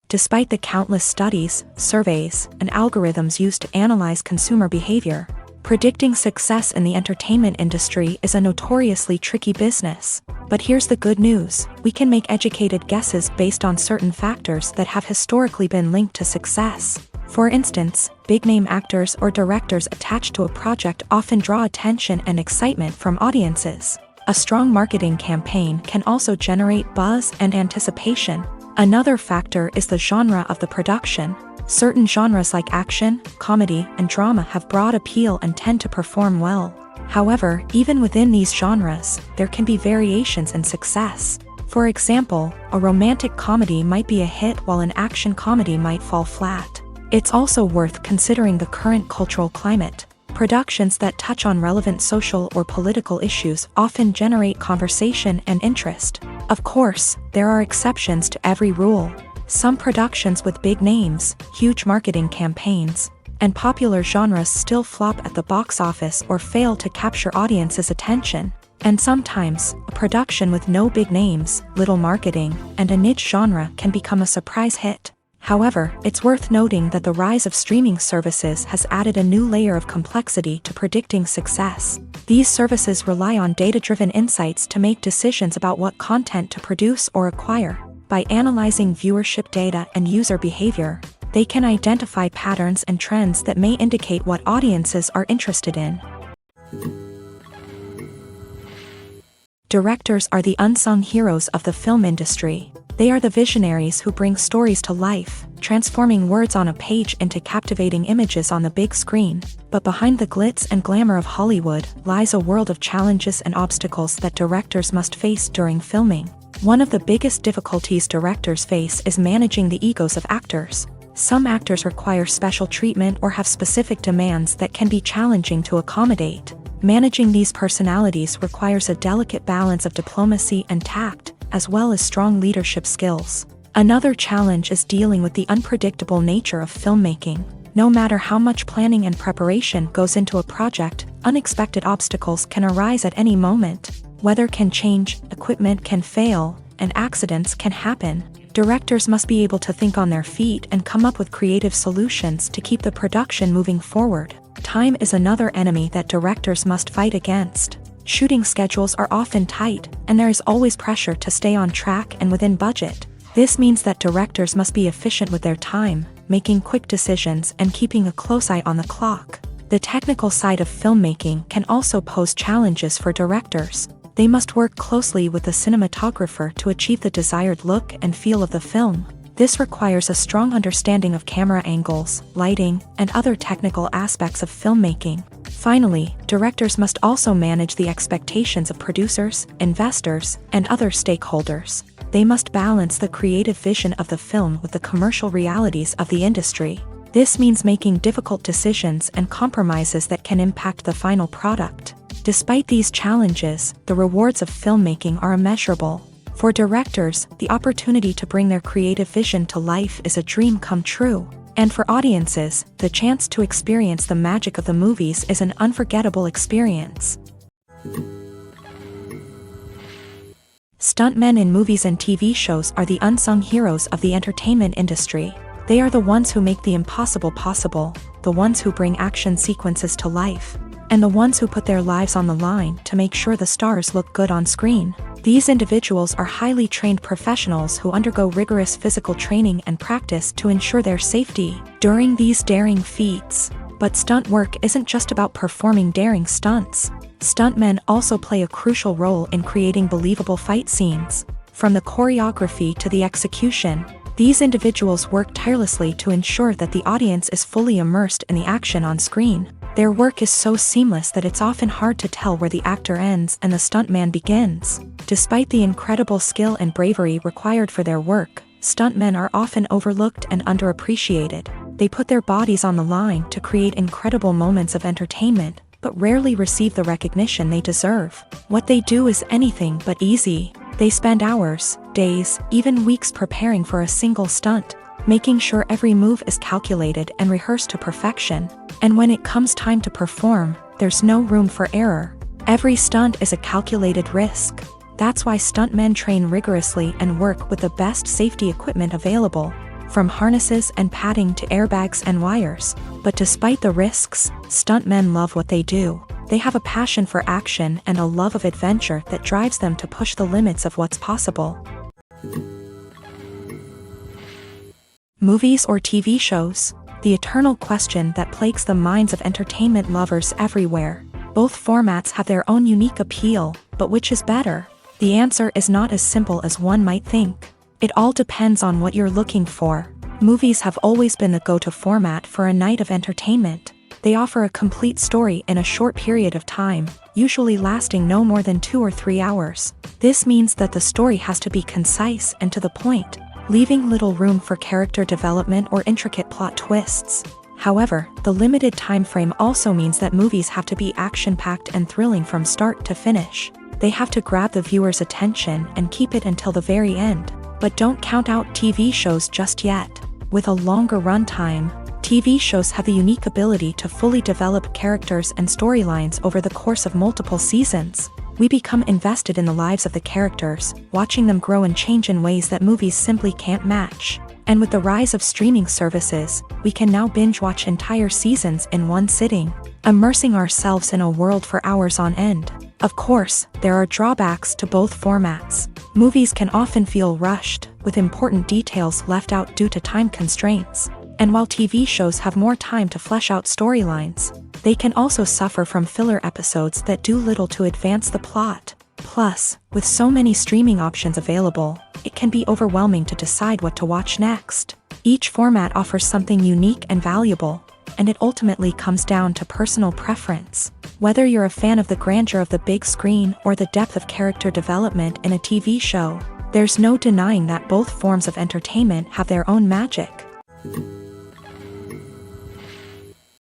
Despite the countless studies, surveys, and algorithms used to analyze consumer behavior, predicting success in the entertainment industry is a notoriously tricky business. But here's the good news: we can make educated guesses based on certain factors that have historically been linked to success. For instance, big-name actors or directors attached to a project often draw attention and excitement from audiences. A strong marketing campaign can also generate buzz and anticipation. Another factor is the genre of the production. Certain genres like action, comedy, and drama have broad appeal and tend to perform well. However, even within these genres, there can be variations in success. For example, a romantic comedy might be a hit while an action comedy might fall flat. It's also worth considering the current cultural climate. Productions that touch on relevant social or political issues often generate conversation and interest. Of course, there are exceptions to every rule. Some productions with big names, huge marketing campaigns, and popular genres still flop at the box office or fail to capture audiences' attention. And sometimes, a production with no big names, little marketing, and a niche genre can become a surprise hit. However, it's worth noting that the rise of streaming services has added a new layer of complexity to predicting success. These services rely on data-driven insights to make decisions about what content to produce or acquire. By analyzing viewership data and user behavior, they can identify patterns and trends that may indicate what audiences are interested in. Directors are the unsung heroes of the film industry. They are the visionaries who bring stories to life, transforming words on a page into captivating images on the big screen. But behind the glitz and glamour of Hollywood lies a world of challenges and obstacles that directors must face during filming. One of the biggest difficulties directors face is managing the egos of actors. Some actors require special treatment or have specific demands that can be challenging to accommodate. Managing these personalities requires a delicate balance of diplomacy and tact, as well as strong leadership skills. Another challenge is dealing with the unpredictable nature of filmmaking. No matter how much planning and preparation goes into a project, unexpected obstacles can arise at any moment. Weather can change, equipment can fail, and accidents can happen. Directors must be able to think on their feet and come up with creative solutions to keep the production moving forward. Time is another enemy that directors must fight against. Shooting schedules are often tight, and there is always pressure to stay on track and within budget. This means that directors must be efficient with their time, making quick decisions and keeping a close eye on the clock. The technical side of filmmaking can also pose challenges for directors. They must work closely with the cinematographer to achieve the desired look and feel of the film. This requires a strong understanding of camera angles, lighting, and other technical aspects of filmmaking. Finally, directors must also manage the expectations of producers, investors, and other stakeholders. They must balance the creative vision of the film with the commercial realities of the industry. This means making difficult decisions and compromises that can impact the final product. Despite these challenges, the rewards of filmmaking are immeasurable. For directors, the opportunity to bring their creative vision to life is a dream come true. And for audiences, the chance to experience the magic of the movies is an unforgettable experience. Stuntmen in movies and TV shows are the unsung heroes of the entertainment industry. They are the ones who make the impossible possible, the ones who bring action sequences to life, and the ones who put their lives on the line to make sure the stars look good on screen. These individuals are highly trained professionals who undergo rigorous physical training and practice to ensure their safety during these daring feats. But stunt work isn't just about performing daring stunts. Stuntmen also play a crucial role in creating believable fight scenes. From the choreography to the execution, these individuals work tirelessly to ensure that the audience is fully immersed in the action on screen. Their work is so seamless that it's often hard to tell where the actor ends and the stuntman begins. Despite the incredible skill and bravery required for their work, stuntmen are often overlooked and underappreciated. They put their bodies on the line to create incredible moments of entertainment, but rarely receive the recognition they deserve. What they do is anything but easy. They spend hours, days, even weeks preparing for a single stunt, making sure every move is calculated and rehearsed to perfection. And when it comes time to perform, there's no room for error. Every stunt is a calculated risk. That's why stuntmen train rigorously and work with the best safety equipment available, from harnesses and padding to airbags and wires. But despite the risks, stuntmen love what they do. They have a passion for action and a love of adventure that drives them to push the limits of what's possible. Movies or TV shows? The eternal question that plagues the minds of entertainment lovers everywhere. Both formats have their own unique appeal, but which is better? The answer is not as simple as one might think. It all depends on what you're looking for. Movies have always been the go-to format for a night of entertainment. They offer a complete story in a short period of time, usually lasting no more than 2 or 3 hours. This means that the story has to be concise and to the point, leaving little room for character development or intricate plot twists. However, the limited time frame also means that movies have to be action-packed and thrilling from start to finish. They have to grab the viewer's attention and keep it until the very end. But don't count out TV shows just yet. With a longer runtime, TV shows have the unique ability to fully develop characters and storylines over the course of multiple seasons. We become invested in the lives of the characters, watching them grow and change in ways that movies simply can't match. And with the rise of streaming services, we can now binge-watch entire seasons in one sitting, immersing ourselves in a world for hours on end. Of course, there are drawbacks to both formats. Movies can often feel rushed, with important details left out due to time constraints. And while TV shows have more time to flesh out storylines, they can also suffer from filler episodes that do little to advance the plot. Plus, with so many streaming options available, it can be overwhelming to decide what to watch next. Each format offers something unique and valuable, and it ultimately comes down to personal preference. Whether you're a fan of the grandeur of the big screen or the depth of character development in a TV show, there's no denying that both forms of entertainment have their own magic.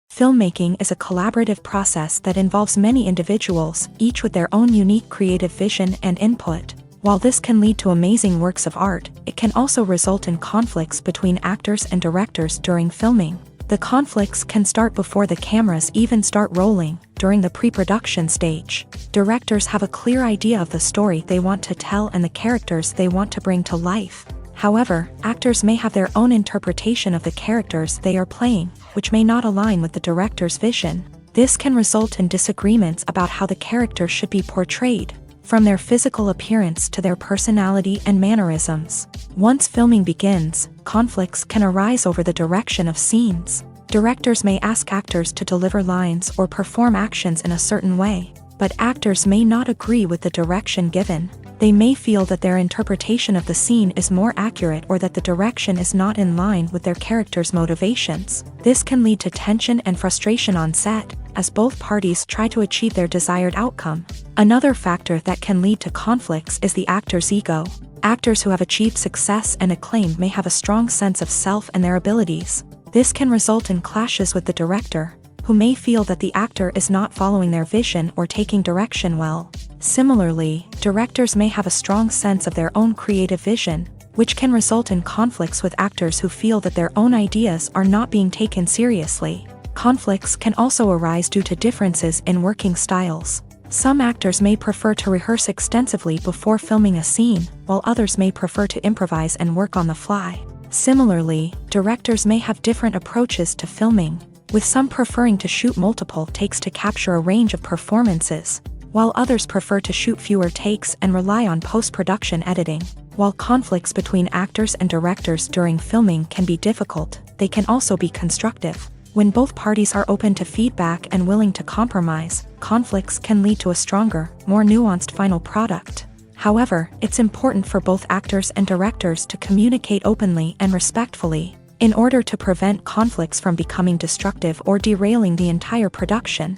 Filmmaking is a collaborative process that involves many individuals, each with their own unique creative vision and input. While this can lead to amazing works of art, it can also result in conflicts between actors and directors during filming. The conflicts can start before the cameras even start rolling, during the pre-production stage. Directors have a clear idea of the story they want to tell and the characters they want to bring to life. However, actors may have their own interpretation of the characters they are playing, which may not align with the director's vision. This can result in disagreements about how the character should be portrayed, from their physical appearance to their personality and mannerisms. Once filming begins, conflicts can arise over the direction of scenes. Directors may ask actors to deliver lines or perform actions in a certain way, but actors may not agree with the direction given. They may feel that their interpretation of the scene is more accurate or that the direction is not in line with their character's motivations. This can lead to tension and frustration on set, as both parties try to achieve their desired outcome. Another factor that can lead to conflicts is the actor's ego. Actors who have achieved success and acclaim may have a strong sense of self and their abilities. This can result in clashes with the director, who may feel that the actor is not following their vision or taking direction well. Similarly, directors may have a strong sense of their own creative vision, which can result in conflicts with actors who feel that their own ideas are not being taken seriously. Conflicts can also arise due to differences in working styles. Some actors may prefer to rehearse extensively before filming a scene, while others may prefer to improvise and work on the fly. Similarly, directors may have different approaches to filming, with some preferring to shoot multiple takes to capture a range of performances, while others prefer to shoot fewer takes and rely on post-production editing. While conflicts between actors and directors during filming can be difficult, they can also be constructive. When both parties are open to feedback and willing to compromise, conflicts can lead to a stronger, more nuanced final product. However, it's important for both actors and directors to communicate openly and respectfully, in order to prevent conflicts from becoming destructive or derailing the entire production.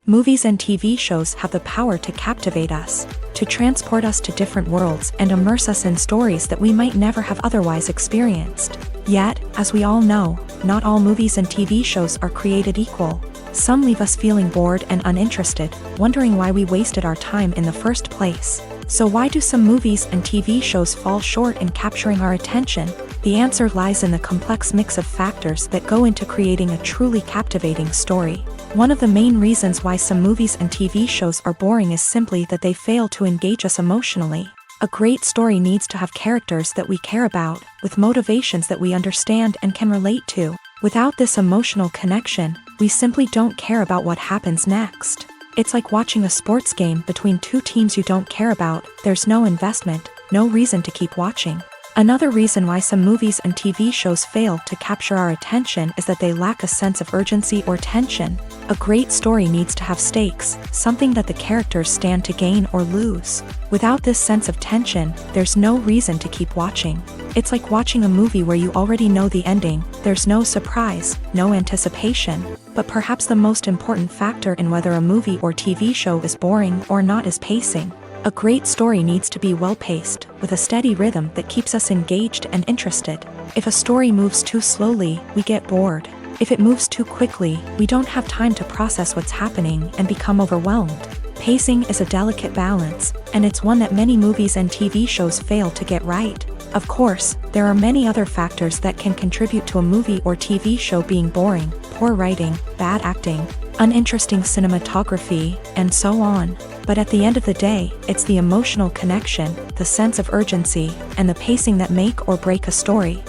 Movies and TV shows have the power to captivate us, to transport us to different worlds and immerse us in stories that we might never have otherwise experienced. Yet, as we all know, not all movies and TV shows are created equal. Some leave us feeling bored and uninterested, wondering why we wasted our time in the first place. So why do some movies and TV shows fall short in capturing our attention? The answer lies in the complex mix of factors that go into creating a truly captivating story. One of the main reasons why some movies and TV shows are boring is simply that they fail to engage us emotionally. A great story needs to have characters that we care about, with motivations that we understand and can relate to. Without this emotional connection, we simply don't care about what happens next. It's like watching a sports game between two teams you don't care about. There's no investment, no reason to keep watching. Another reason why some movies and TV shows fail to capture our attention is that they lack a sense of urgency or tension. A great story needs to have stakes, something that the characters stand to gain or lose. Without this sense of tension, there's no reason to keep watching. It's like watching a movie where you already know the ending. There's no surprise, no anticipation. But perhaps the most important factor in whether a movie or TV show is boring or not is pacing. A great story needs to be well-paced, with a steady rhythm that keeps us engaged and interested. If a story moves too slowly, we get bored. If it moves too quickly, we don't have time to process what's happening and become overwhelmed. Pacing is a delicate balance, and it's one that many movies and TV shows fail to get right. Of course, there are many other factors that can contribute to a movie or TV show being boring: poor writing, bad acting, uninteresting cinematography, and so on. But at the end of the day, it's the emotional connection, the sense of urgency, and the pacing that make or break a story.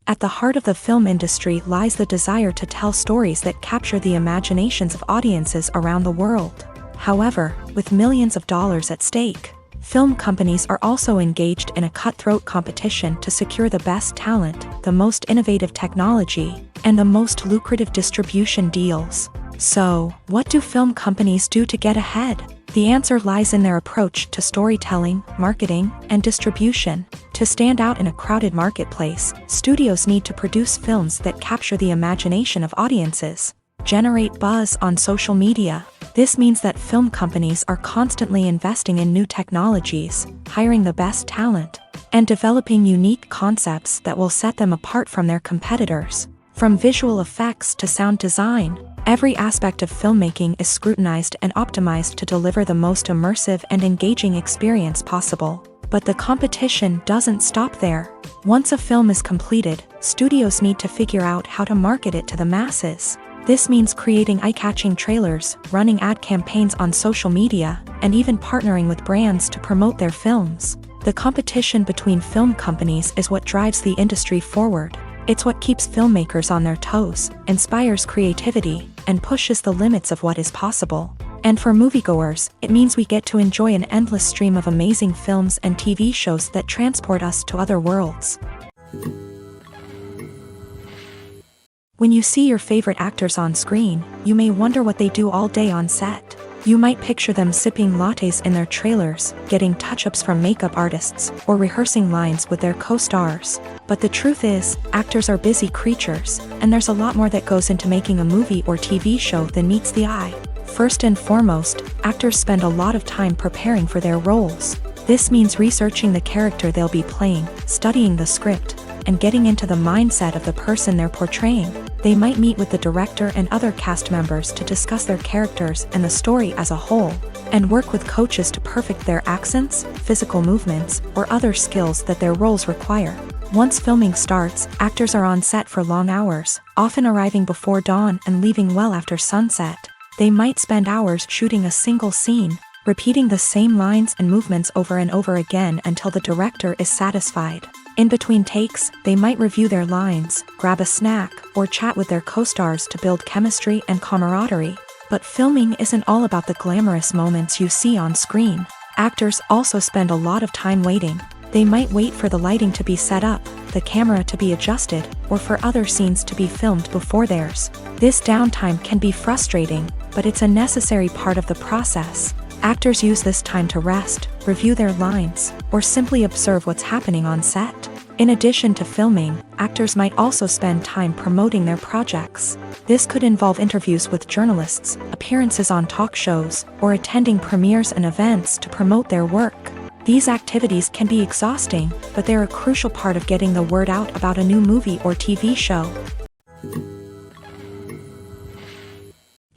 At the heart of the film industry lies the desire to tell stories that capture the imaginations of audiences around the world. However, with millions of dollars at stake, film companies are also engaged in a cutthroat competition to secure the best talent, the most innovative technology, and the most lucrative distribution deals. So, what do film companies do to get ahead? The answer lies in their approach to storytelling, marketing, and distribution. To stand out in a crowded marketplace, studios need to produce films that capture the imagination of audiences, generate buzz on social media. This means that film companies are constantly investing in new technologies, hiring the best talent, and developing unique concepts that will set them apart from their competitors. From visual effects to sound design, every aspect of filmmaking is scrutinized and optimized to deliver the most immersive and engaging experience possible. But the competition doesn't stop there. Once a film is completed, studios need to figure out how to market it to the masses. This means creating eye-catching trailers, running ad campaigns on social media, and even partnering with brands to promote their films. The competition between film companies is what drives the industry forward. It's what keeps filmmakers on their toes, inspires creativity, and pushes the limits of what is possible. And for moviegoers, it means we get to enjoy an endless stream of amazing films and TV shows that transport us to other worlds. When you see your favorite actors on screen, you may wonder what they do all day on set. You might picture them sipping lattes in their trailers, getting touch-ups from makeup artists, or rehearsing lines with their co-stars. But the truth is, actors are busy creatures, and there's a lot more that goes into making a movie or TV show than meets the eye. First and foremost, actors spend a lot of time preparing for their roles. This means researching the character they'll be playing, studying the script, and getting into the mindset of the person they're portraying. They might meet with the director and other cast members to discuss their characters and the story as a whole, and work with coaches to perfect their accents, physical movements, or other skills that their roles require. Once filming starts, actors are on set for long hours, often arriving before dawn and leaving well after sunset. They might spend hours shooting a single scene, repeating the same lines and movements over and over again until the director is satisfied. In between takes, they might review their lines, grab a snack, or chat with their co-stars to build chemistry and camaraderie. But filming isn't all about the glamorous moments you see on screen. Actors also spend a lot of time waiting. They might wait for the lighting to be set up, the camera to be adjusted, or for other scenes to be filmed before theirs. This downtime can be frustrating, but it's a necessary part of the process. Actors use this time to rest, review their lines, or simply observe what's happening on set. In addition to filming, actors might also spend time promoting their projects. This could involve interviews with journalists, appearances on talk shows, or attending premieres and events to promote their work. These activities can be exhausting, but they're a crucial part of getting the word out about a new movie or TV show.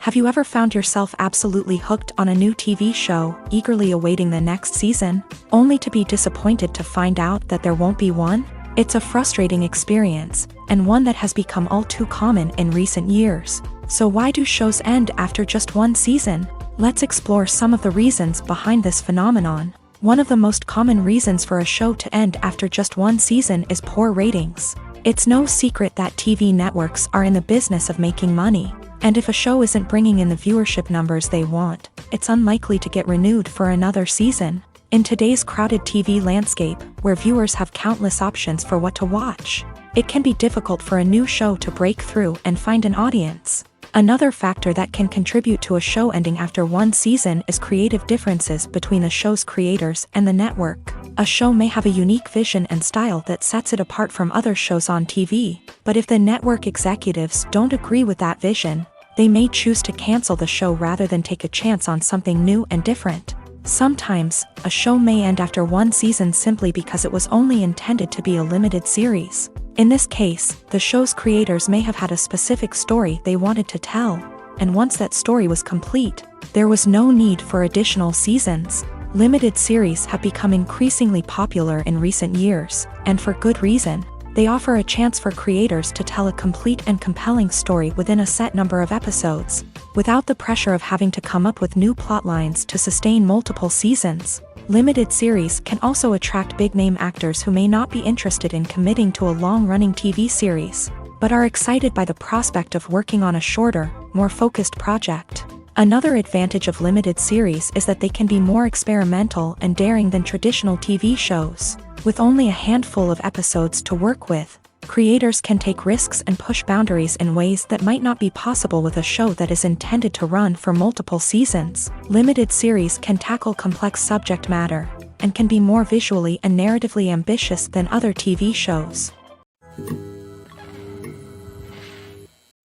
Have you ever found yourself absolutely hooked on a new TV show, eagerly awaiting the next season, only to be disappointed to find out that there won't be one? It's a frustrating experience, and one that has become all too common in recent years. So why do shows end after just one season? Let's explore some of the reasons behind this phenomenon. One of the most common reasons for a show to end after just one season is poor ratings. It's no secret that TV networks are in the business of making money. And if a show isn't bringing in the viewership numbers they want, it's unlikely to get renewed for another season. In today's crowded TV landscape, where viewers have countless options for what to watch, it can be difficult for a new show to break through and find an audience. Another factor that can contribute to a show ending after one season is creative differences between the show's creators and the network. A show may have a unique vision and style that sets it apart from other shows on TV, but if the network executives don't agree with that vision, they may choose to cancel the show rather than take a chance on something new and different. Sometimes, a show may end after one season simply because it was only intended to be a limited series. In this case, the show's creators may have had a specific story they wanted to tell, and once that story was complete, there was no need for additional seasons. Limited series have become increasingly popular in recent years, and for good reason. They offer a chance for creators to tell a complete and compelling story within a set number of episodes, without the pressure of having to come up with new plot lines to sustain multiple seasons. Limited series can also attract big-name actors who may not be interested in committing to a long-running TV series, but are excited by the prospect of working on a shorter, more focused project. Another advantage of limited series is that they can be more experimental and daring than traditional TV shows. With only a handful of episodes to work with, creators can take risks and push boundaries in ways that might not be possible with a show that is intended to run for multiple seasons. Limited series can tackle complex subject matter, and can be more visually and narratively ambitious than other TV shows.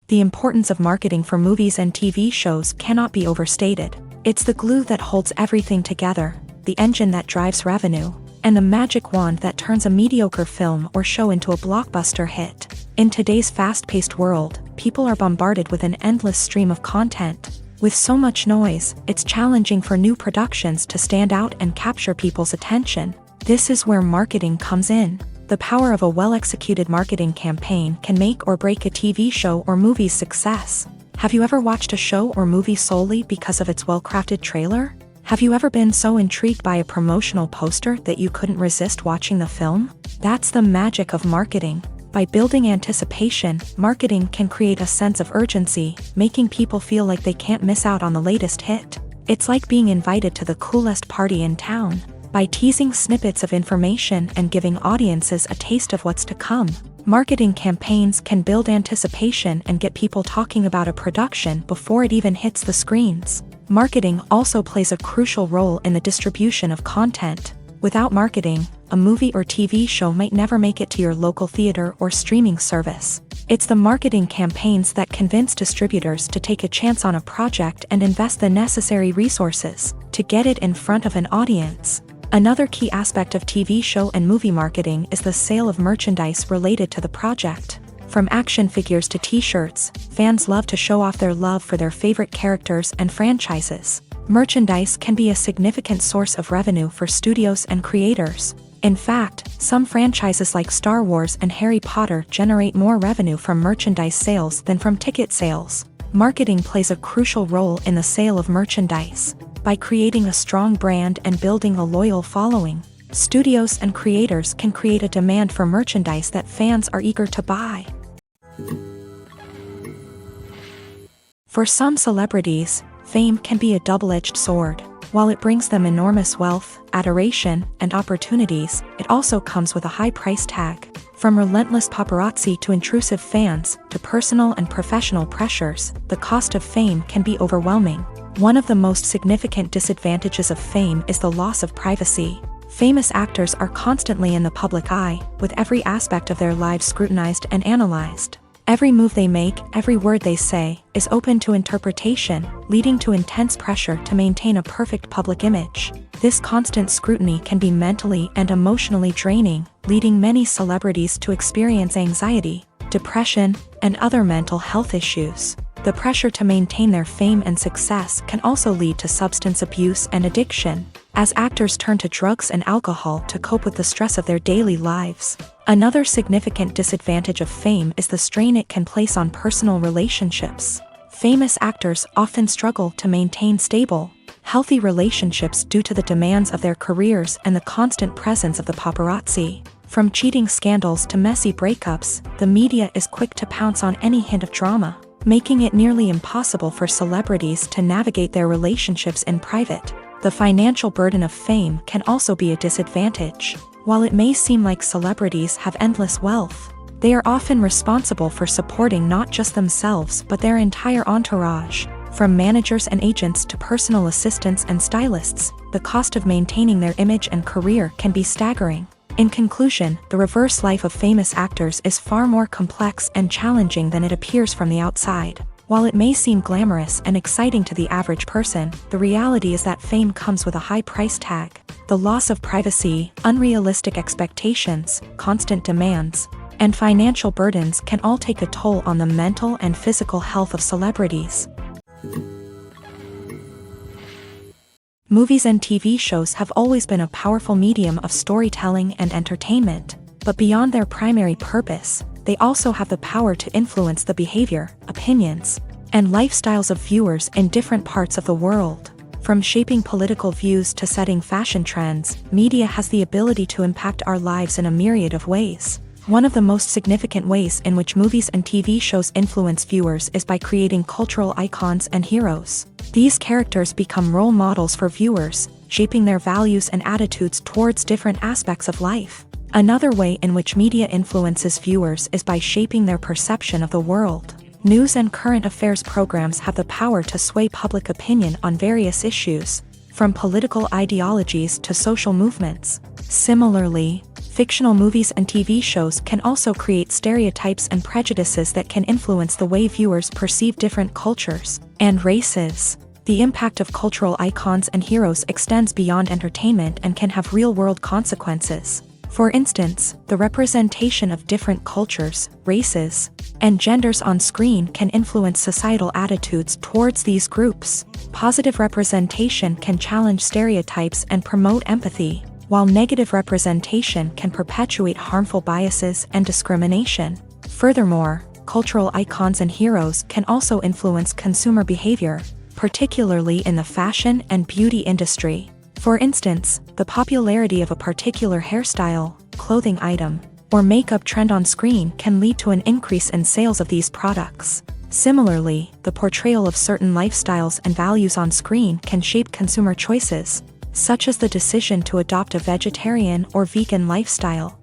The importance of marketing for movies and TV shows cannot be overstated. It's the glue that holds everything together, the engine that drives revenue, and the magic wand that turns a mediocre film or show into a blockbuster hit. In today's fast-paced world, people are bombarded with an endless stream of content. With so much noise, it's challenging for new productions to stand out and capture people's attention. This is where marketing comes in. The power of a well-executed marketing campaign can make or break a TV show or movie's success. Have you ever watched a show or movie solely because of its well-crafted trailer? Have you ever been so intrigued by a promotional poster that you couldn't resist watching the film? That's the magic of marketing. By building anticipation, marketing can create a sense of urgency, making people feel like they can't miss out on the latest hit. It's like being invited to the coolest party in town. By teasing snippets of information and giving audiences a taste of what's to come, marketing campaigns can build anticipation and get people talking about a production before it even hits the screens. Marketing also plays a crucial role in the distribution of content. Without marketing, a movie or TV show might never make it to your local theater or streaming service. It's the marketing campaigns that convince distributors to take a chance on a project and invest the necessary resources to get it in front of an audience. Another key aspect of TV show and movie marketing is the sale of merchandise related to the project. From action figures to t-shirts, fans love to show off their love for their favorite characters and franchises. Merchandise can be a significant source of revenue for studios and creators. In fact, some franchises like Star Wars and Harry Potter generate more revenue from merchandise sales than from ticket sales. Marketing plays a crucial role in the sale of merchandise. By creating a strong brand and building a loyal following, studios and creators can create a demand for merchandise that fans are eager to buy. For some celebrities, fame can be a double-edged sword. While it brings them enormous wealth, adoration, and opportunities, it also comes with a high price tag. From relentless paparazzi to intrusive fans, to personal and professional pressures, the cost of fame can be overwhelming. One of the most significant disadvantages of fame is the loss of privacy. Famous actors are constantly in the public eye, with every aspect of their lives scrutinized and analyzed. Every move they make, every word they say, is open to interpretation, leading to intense pressure to maintain a perfect public image. This constant scrutiny can be mentally and emotionally draining, leading many celebrities to experience anxiety, depression, and other mental health issues. The pressure to maintain their fame and success can also lead to substance abuse and addiction, as actors turn to drugs and alcohol to cope with the stress of their daily lives. Another significant disadvantage of fame is the strain it can place on personal relationships. Famous actors often struggle to maintain stable, healthy relationships due to the demands of their careers and the constant presence of the paparazzi. From cheating scandals to messy breakups, the media is quick to pounce on any hint of drama, making it nearly impossible for celebrities to navigate their relationships in private. The financial burden of fame can also be a disadvantage. While it may seem like celebrities have endless wealth, they are often responsible for supporting not just themselves but their entire entourage. From managers and agents to personal assistants and stylists, the cost of maintaining their image and career can be staggering. In conclusion, the reverse life of famous actors is far more complex and challenging than it appears from the outside. While it may seem glamorous and exciting to the average person, the reality is that fame comes with a high price tag. The loss of privacy, unrealistic expectations, constant demands, and financial burdens can all take a toll on the mental and physical health of celebrities. Movies and TV shows have always been a powerful medium of storytelling and entertainment, but beyond their primary purpose, they also have the power to influence the behavior, opinions, and lifestyles of viewers in different parts of the world. From shaping political views to setting fashion trends, media has the ability to impact our lives in a myriad of ways. One of the most significant ways in which movies and TV shows influence viewers is by creating cultural icons and heroes. These characters become role models for viewers, shaping their values and attitudes towards different aspects of life. Another way in which media influences viewers is by shaping their perception of the world. News and current affairs programs have the power to sway public opinion on various issues, from political ideologies to social movements. Similarly, fictional movies and TV shows can also create stereotypes and prejudices that can influence the way viewers perceive different cultures and races. The impact of cultural icons and heroes extends beyond entertainment and can have real-world consequences. For instance, the representation of different cultures, races, and genders on screen can influence societal attitudes towards these groups. Positive representation can challenge stereotypes and promote empathy, while negative representation can perpetuate harmful biases and discrimination. Furthermore, cultural icons and heroes can also influence consumer behavior, particularly in the fashion and beauty industry. For instance, the popularity of a particular hairstyle, clothing item, or makeup trend on screen can lead to an increase in sales of these products. Similarly, the portrayal of certain lifestyles and values on screen can shape consumer choices, such as the decision to adopt a vegetarian or vegan lifestyle.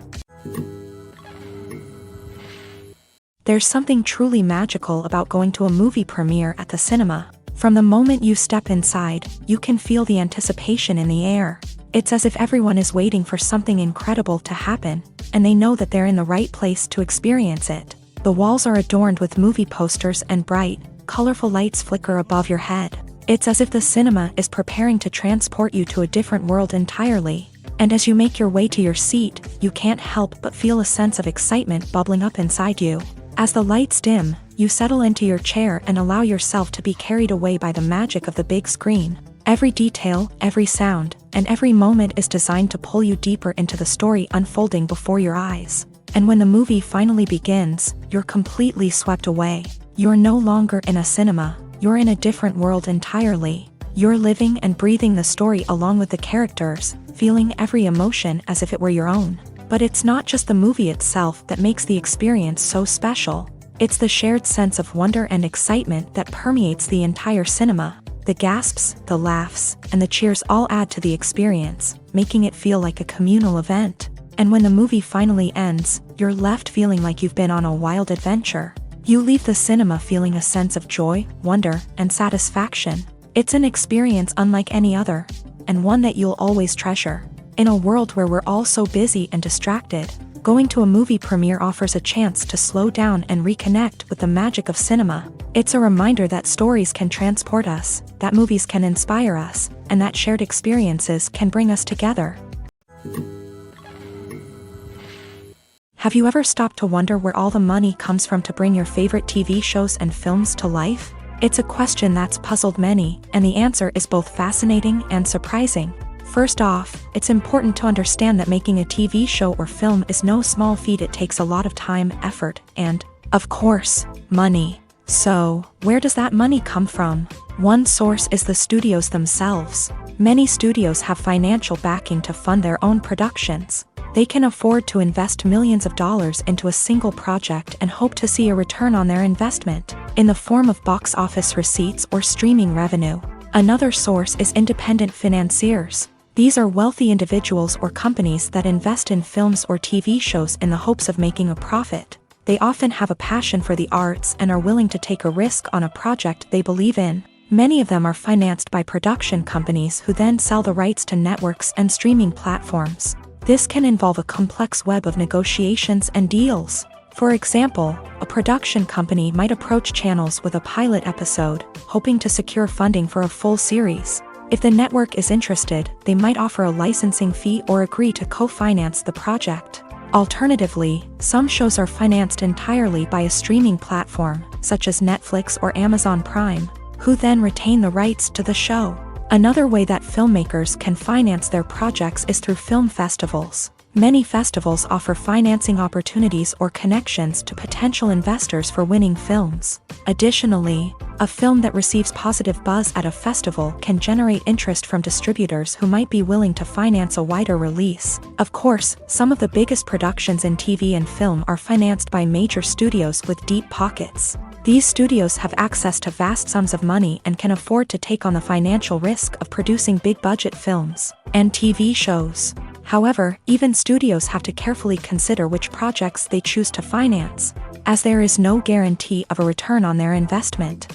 There's something truly magical about going to a movie premiere at the cinema. From the moment you step inside, you can feel the anticipation in the air. It's as if everyone is waiting for something incredible to happen, and they know that they're in the right place to experience it. The walls are adorned with movie posters and bright, colorful lights flicker above your head. It's as if the cinema is preparing to transport you to a different world entirely. And as you make your way to your seat, you can't help but feel a sense of excitement bubbling up inside you. As the lights dim, you settle into your chair and allow yourself to be carried away by the magic of the big screen. Every detail, every sound, and every moment is designed to pull you deeper into the story unfolding before your eyes. And when the movie finally begins, you're completely swept away. You're no longer in a cinema, you're in a different world entirely. You're living and breathing the story along with the characters, feeling every emotion as if it were your own. But it's not just the movie itself that makes the experience so special. It's the shared sense of wonder and excitement that permeates the entire cinema. The gasps, the laughs, and the cheers all add to the experience, making it feel like a communal event. And when the movie finally ends, you're left feeling like you've been on a wild adventure. You leave the cinema feeling a sense of joy, wonder, and satisfaction. It's an experience unlike any other, and one that you'll always treasure. In a world where we're all so busy and distracted, going to a movie premiere offers a chance to slow down and reconnect with the magic of cinema. It's a reminder that stories can transport us, that movies can inspire us, and that shared experiences can bring us together. Have you ever stopped to wonder where all the money comes from to bring your favorite TV shows and films to life? It's a question that's puzzled many, and the answer is both fascinating and surprising. First off, it's important to understand that making a TV show or film is no small feat. It takes a lot of time, effort, and, of course, money. So, where does that money come from? One source is the studios themselves. Many studios have financial backing to fund their own productions. They can afford to invest millions of dollars into a single project and hope to see a return on their investment, in the form of box office receipts or streaming revenue. Another source is independent financiers. These are wealthy individuals or companies that invest in films or TV shows in the hopes of making a profit. They often have a passion for the arts and are willing to take a risk on a project they believe in. Many of them are financed by production companies who then sell the rights to networks and streaming platforms. This can involve a complex web of negotiations and deals. For example, a production company might approach channels with a pilot episode, hoping to secure funding for a full series. If the network is interested, they might offer a licensing fee or agree to co-finance the project. Alternatively, some shows are financed entirely by a streaming platform, such as Netflix or Amazon Prime, who then retain the rights to the show. Another way that filmmakers can finance their projects is through film festivals. Many festivals offer financing opportunities or connections to potential investors for winning films. Additionally, a film that receives positive buzz at a festival can generate interest from distributors who might be willing to finance a wider release. Of course, some of the biggest productions in TV and film are financed by major studios with deep pockets. These studios have access to vast sums of money and can afford to take on the financial risk of producing big-budget films and TV shows. However, even studios have to carefully consider which projects they choose to finance, as there is no guarantee of a return on their investment.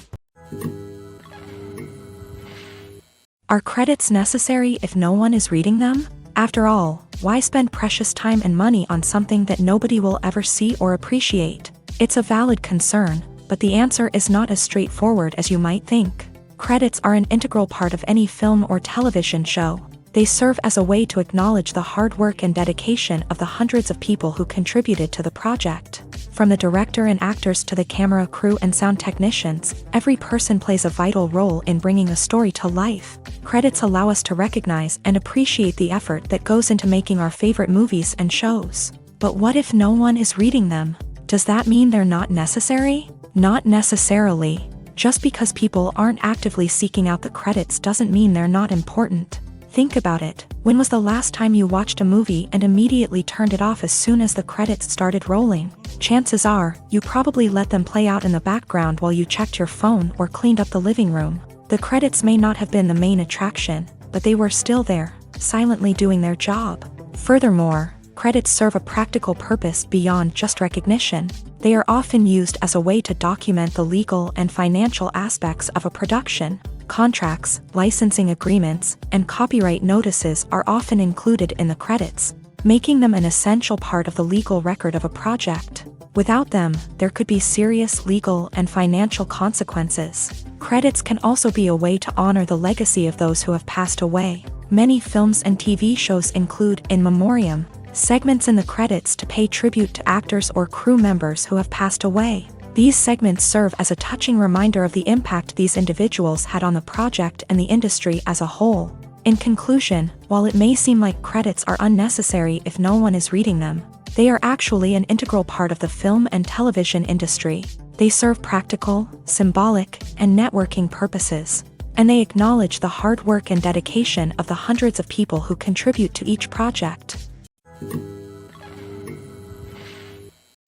Are credits necessary if no one is reading them? After all, why spend precious time and money on something that nobody will ever see or appreciate? It's a valid concern, but the answer is not as straightforward as you might think. Credits are an integral part of any film or television show. They serve as a way to acknowledge the hard work and dedication of the hundreds of people who contributed to the project. From the director and actors to the camera crew and sound technicians, every person plays a vital role in bringing a story to life. Credits allow us to recognize and appreciate the effort that goes into making our favorite movies and shows. But what if no one is reading them? Does that mean they're not necessary? Not necessarily. Just because people aren't actively seeking out the credits doesn't mean they're not important. Think about it. When was the last time you watched a movie and immediately turned it off as soon as the credits started rolling? Chances are, you probably let them play out in the background while you checked your phone or cleaned up the living room. The credits may not have been the main attraction, but they were still there, silently doing their job. Furthermore, credits serve a practical purpose beyond just recognition. They are often used as a way to document the legal and financial aspects of a production. Contracts, licensing agreements, and copyright notices are often included in the credits, making them an essential part of the legal record of a project. Without them, there could be serious legal and financial consequences. Credits can also be a way to honor the legacy of those who have passed away. Many films and TV shows include in memoriam segments in the credits to pay tribute to actors or crew members who have passed away. These segments serve as a touching reminder of the impact these individuals had on the project and the industry as a whole. In conclusion, while it may seem like credits are unnecessary if no one is reading them, they are actually an integral part of the film and television industry. They serve practical, symbolic, and networking purposes, and they acknowledge the hard work and dedication of the hundreds of people who contribute to each project.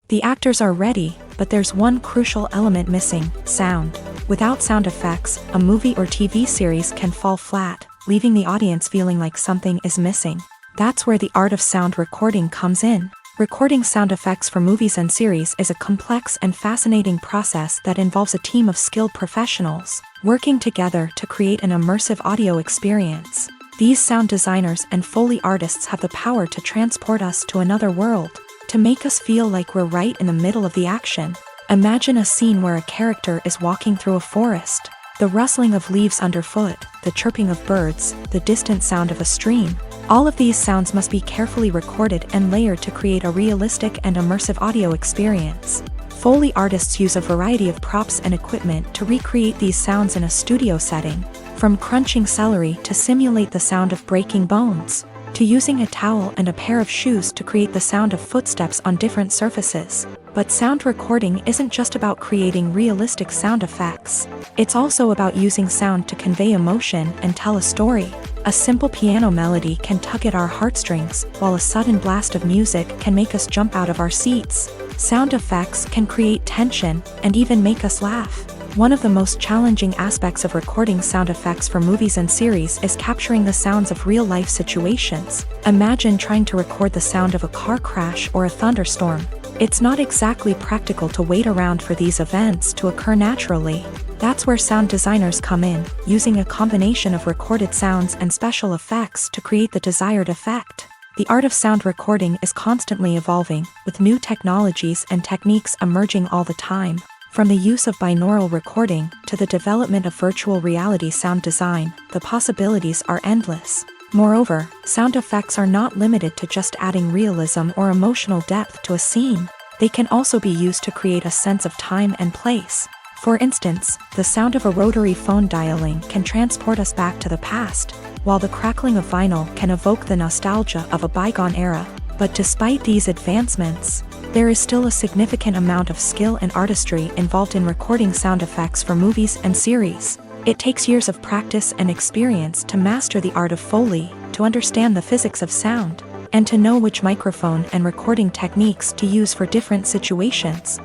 The actors are ready, but there's one crucial element missing: sound. Without sound effects, a movie or TV series can fall flat, leaving the audience feeling like something is missing. That's where the art of sound recording comes in. Recording sound effects for movies and series is a complex and fascinating process that involves a team of skilled professionals working together to create an immersive audio experience. These sound designers and Foley artists have the power to transport us to another world, to make us feel like we're right in the middle of the action. Imagine a scene where a character is walking through a forest. The rustling of leaves underfoot, the chirping of birds, the distant sound of a stream. All of these sounds must be carefully recorded and layered to create a realistic and immersive audio experience. Foley artists use a variety of props and equipment to recreate these sounds in a studio setting, from crunching celery to simulate the sound of breaking bones, to using a towel and a pair of shoes to create the sound of footsteps on different surfaces. But sound recording isn't just about creating realistic sound effects. It's also about using sound to convey emotion and tell a story. A simple piano melody can tug at our heartstrings, while a sudden blast of music can make us jump out of our seats. Sound effects can create tension and even make us laugh. One of the most challenging aspects of recording sound effects for movies and series is capturing the sounds of real-life situations. Imagine trying to record the sound of a car crash or a thunderstorm. It's not exactly practical to wait around for these events to occur naturally. That's where sound designers come in, using a combination of recorded sounds and special effects to create the desired effect. The art of sound recording is constantly evolving, with new technologies and techniques emerging all the time. From the use of binaural recording to the development of virtual reality sound design, the possibilities are endless. Moreover, sound effects are not limited to just adding realism or emotional depth to a scene. They can also be used to create a sense of time and place. For instance, the sound of a rotary phone dialing can transport us back to the past, while the crackling of vinyl can evoke the nostalgia of a bygone era. But despite these advancements, there is still a significant amount of skill and artistry involved in recording sound effects for movies and series. It takes years of practice and experience to master the art of Foley, to understand the physics of sound, and to know which microphone and recording techniques to use for different situations.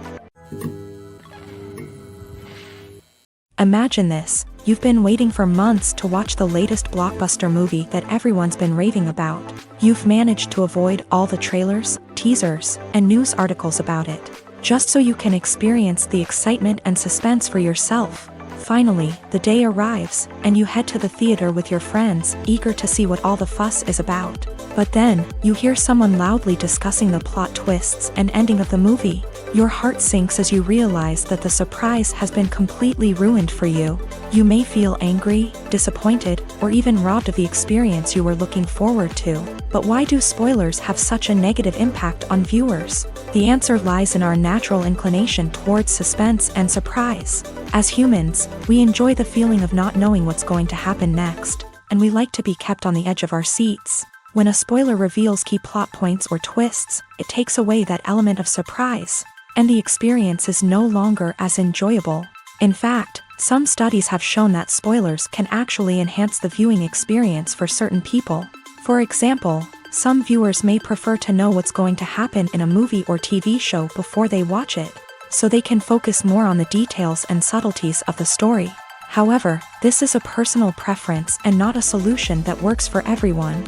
Imagine this: you've been waiting for months to watch the latest blockbuster movie that everyone's been raving about. You've managed to avoid all the trailers, teasers, and news articles about it, just so you can experience the excitement and suspense for yourself. Finally, the day arrives, and you head to the theater with your friends, eager to see what all the fuss is about. But then, you hear someone loudly discussing the plot twists and ending of the movie. Your heart sinks as you realize that the surprise has been completely ruined for you. You may feel angry, disappointed, or even robbed of the experience you were looking forward to. But why do spoilers have such a negative impact on viewers? The answer lies in our natural inclination towards suspense and surprise. As humans, we enjoy the feeling of not knowing what's going to happen next, and we like to be kept on the edge of our seats. When a spoiler reveals key plot points or twists, it takes away that element of surprise. and the experience is no longer as enjoyable. In fact, some studies have shown that spoilers can actually enhance the viewing experience for certain people. For example, some viewers may prefer to know what's going to happen in a movie or TV show before they watch it, so they can focus more on the details and subtleties of the story. However, this is a personal preference and not a solution that works for everyone.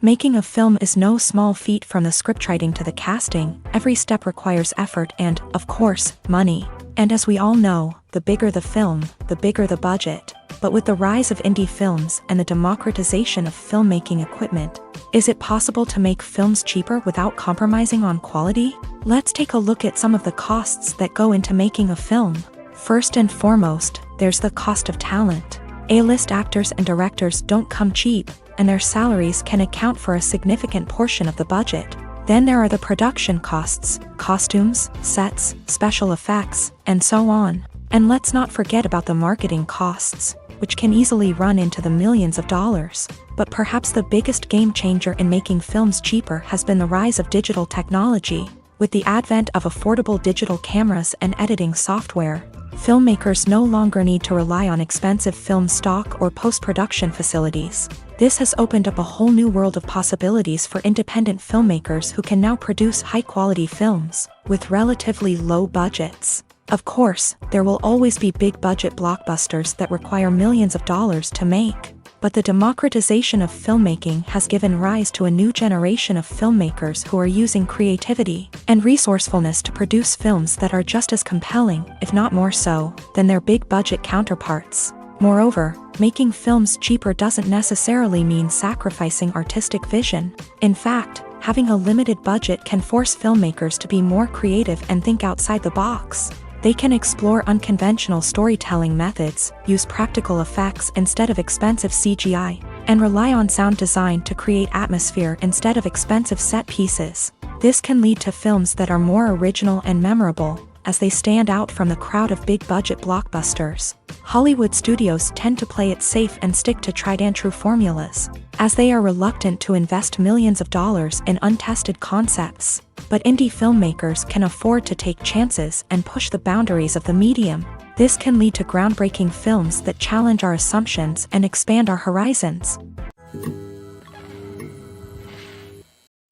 Making a film is no small feat. From the scriptwriting to the casting, every step requires effort and, of course, money. And as we all know, the bigger the film, the bigger the budget. But with the rise of indie films and the democratization of filmmaking equipment, is it possible to make films cheaper without compromising on quality? Let's take a look at some of the costs that go into making a film. First and foremost, there's the cost of talent. A-list actors and directors don't come cheap, and their salaries can account for a significant portion of the budget. Then there are the production costs, costumes, sets, special effects, and so on. And let's not forget about the marketing costs, which can easily run into the millions of dollars. But perhaps the biggest game changer in making films cheaper has been the rise of digital technology. With the advent of affordable digital cameras and editing software, filmmakers no longer need to rely on expensive film stock or post-production facilities. This has opened up a whole new world of possibilities for independent filmmakers who can now produce high-quality films with relatively low budgets. Of course, there will always be big-budget blockbusters that require millions of dollars to make. But the democratization of filmmaking has given rise to a new generation of filmmakers who are using creativity and resourcefulness to produce films that are just as compelling, if not more so, than their big-budget counterparts. Moreover, making films cheaper doesn't necessarily mean sacrificing artistic vision. In fact, having a limited budget can force filmmakers to be more creative and think outside the box. They can explore unconventional storytelling methods, use practical effects instead of expensive CGI, and rely on sound design to create atmosphere instead of expensive set pieces. This can lead to films that are more original and memorable, as they stand out from the crowd of big-budget blockbusters. Hollywood studios tend to play it safe and stick to tried-and-true formulas, as they are reluctant to invest millions of dollars in untested concepts. But indie filmmakers can afford to take chances and push the boundaries of the medium. This can lead to groundbreaking films that challenge our assumptions and expand our horizons.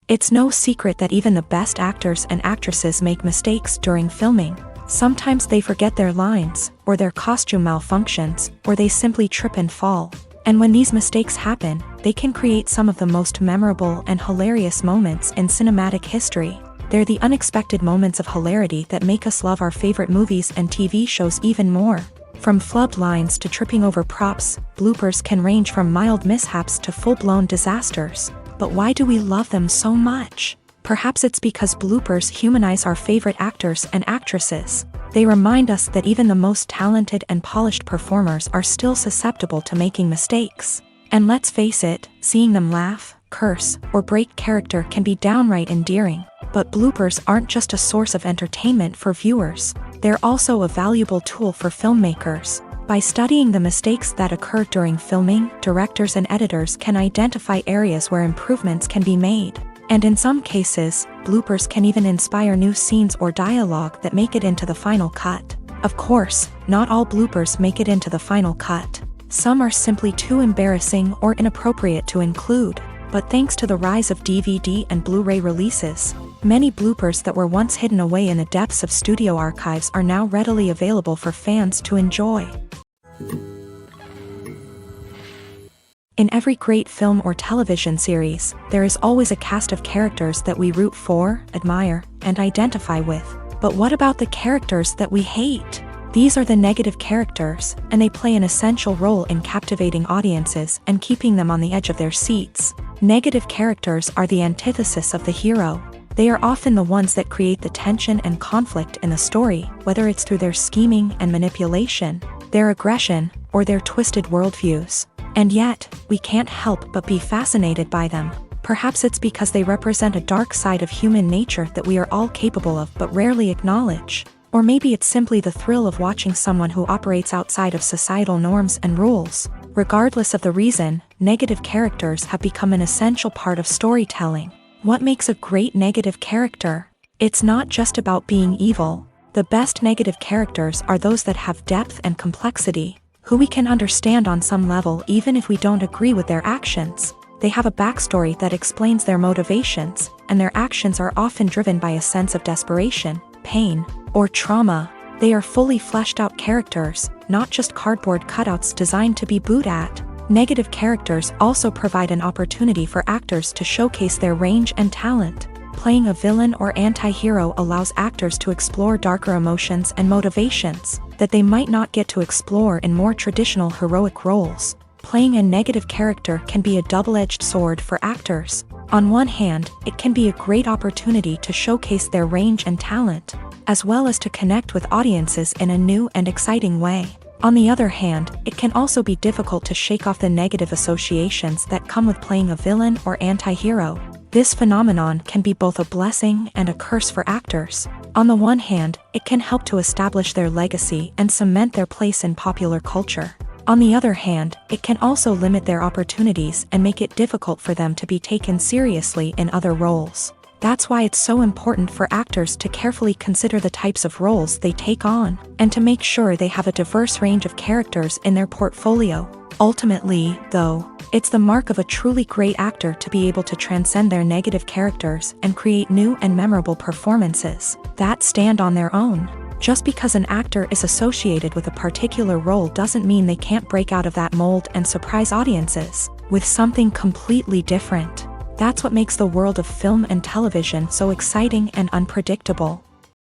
It's no secret that even the best actors and actresses make mistakes during filming. Sometimes they forget their lines, or their costume malfunctions, or they simply trip and fall. And when these mistakes happen, they can create some of the most memorable and hilarious moments in cinematic history. They're the unexpected moments of hilarity that make us love our favorite movies and TV shows even more. From flubbed lines to tripping over props, bloopers can range from mild mishaps to full-blown disasters. But why do we love them so much? Perhaps it's because bloopers humanize our favorite actors and actresses. They remind us that even the most talented and polished performers are still susceptible to making mistakes. And let's face it, seeing them laugh, curse, or break character can be downright endearing. But bloopers aren't just a source of entertainment for viewers. They're also a valuable tool for filmmakers. By studying the mistakes that occur during filming, directors and editors can identify areas where improvements can be made. And in some cases, bloopers can even inspire new scenes or dialogue that make it into the final cut. Of course, not all bloopers make it into the final cut. Some are simply too embarrassing or inappropriate to include. But thanks to the rise of DVD and Blu-ray releases, many bloopers that were once hidden away in the depths of studio archives are now readily available for fans to enjoy. In every great film or television series, there is always a cast of characters that we root for, admire, and identify with. But what about the characters that we hate? These are the negative characters, and they play an essential role in captivating audiences and keeping them on the edge of their seats. Negative characters are the antithesis of the hero. They are often the ones that create the tension and conflict in the story, whether it's through their scheming and manipulation, their aggression, or their twisted worldviews. And yet, we can't help but be fascinated by them. Perhaps it's because they represent a dark side of human nature that we are all capable of but rarely acknowledge. Or maybe it's simply the thrill of watching someone who operates outside of societal norms and rules. Regardless of the reason, negative characters have become an essential part of storytelling. What makes a great negative character? It's not just about being evil. The best negative characters are those that have depth and complexity, who we can understand on some level even if we don't agree with their actions. They have a backstory that explains their motivations, and their actions are often driven by a sense of desperation, pain, or trauma. They are fully fleshed out characters, not just cardboard cutouts designed to be booed at. Negative characters also provide an opportunity for actors to showcase their range and talent. Playing a villain or anti-hero allows actors to explore darker emotions and motivations that they might not get to explore in more traditional heroic roles. Playing a negative character can be a double-edged sword for actors. On one hand, it can be a great opportunity to showcase their range and talent, as well as to connect with audiences in a new and exciting way. On the other hand, it can also be difficult to shake off the negative associations that come with playing a villain or anti-hero. This phenomenon can be both a blessing and a curse for actors. On the one hand, it can help to establish their legacy and cement their place in popular culture. On the other hand, it can also limit their opportunities and make it difficult for them to be taken seriously in other roles. That's why it's so important for actors to carefully consider the types of roles they take on, and to make sure they have a diverse range of characters in their portfolio. Ultimately, though, it's the mark of a truly great actor to be able to transcend their negative characters and create new and memorable performances that stand on their own. Just because an actor is associated with a particular role doesn't mean they can't break out of that mold and surprise audiences with something completely different. That's what makes the world of film and television so exciting and unpredictable.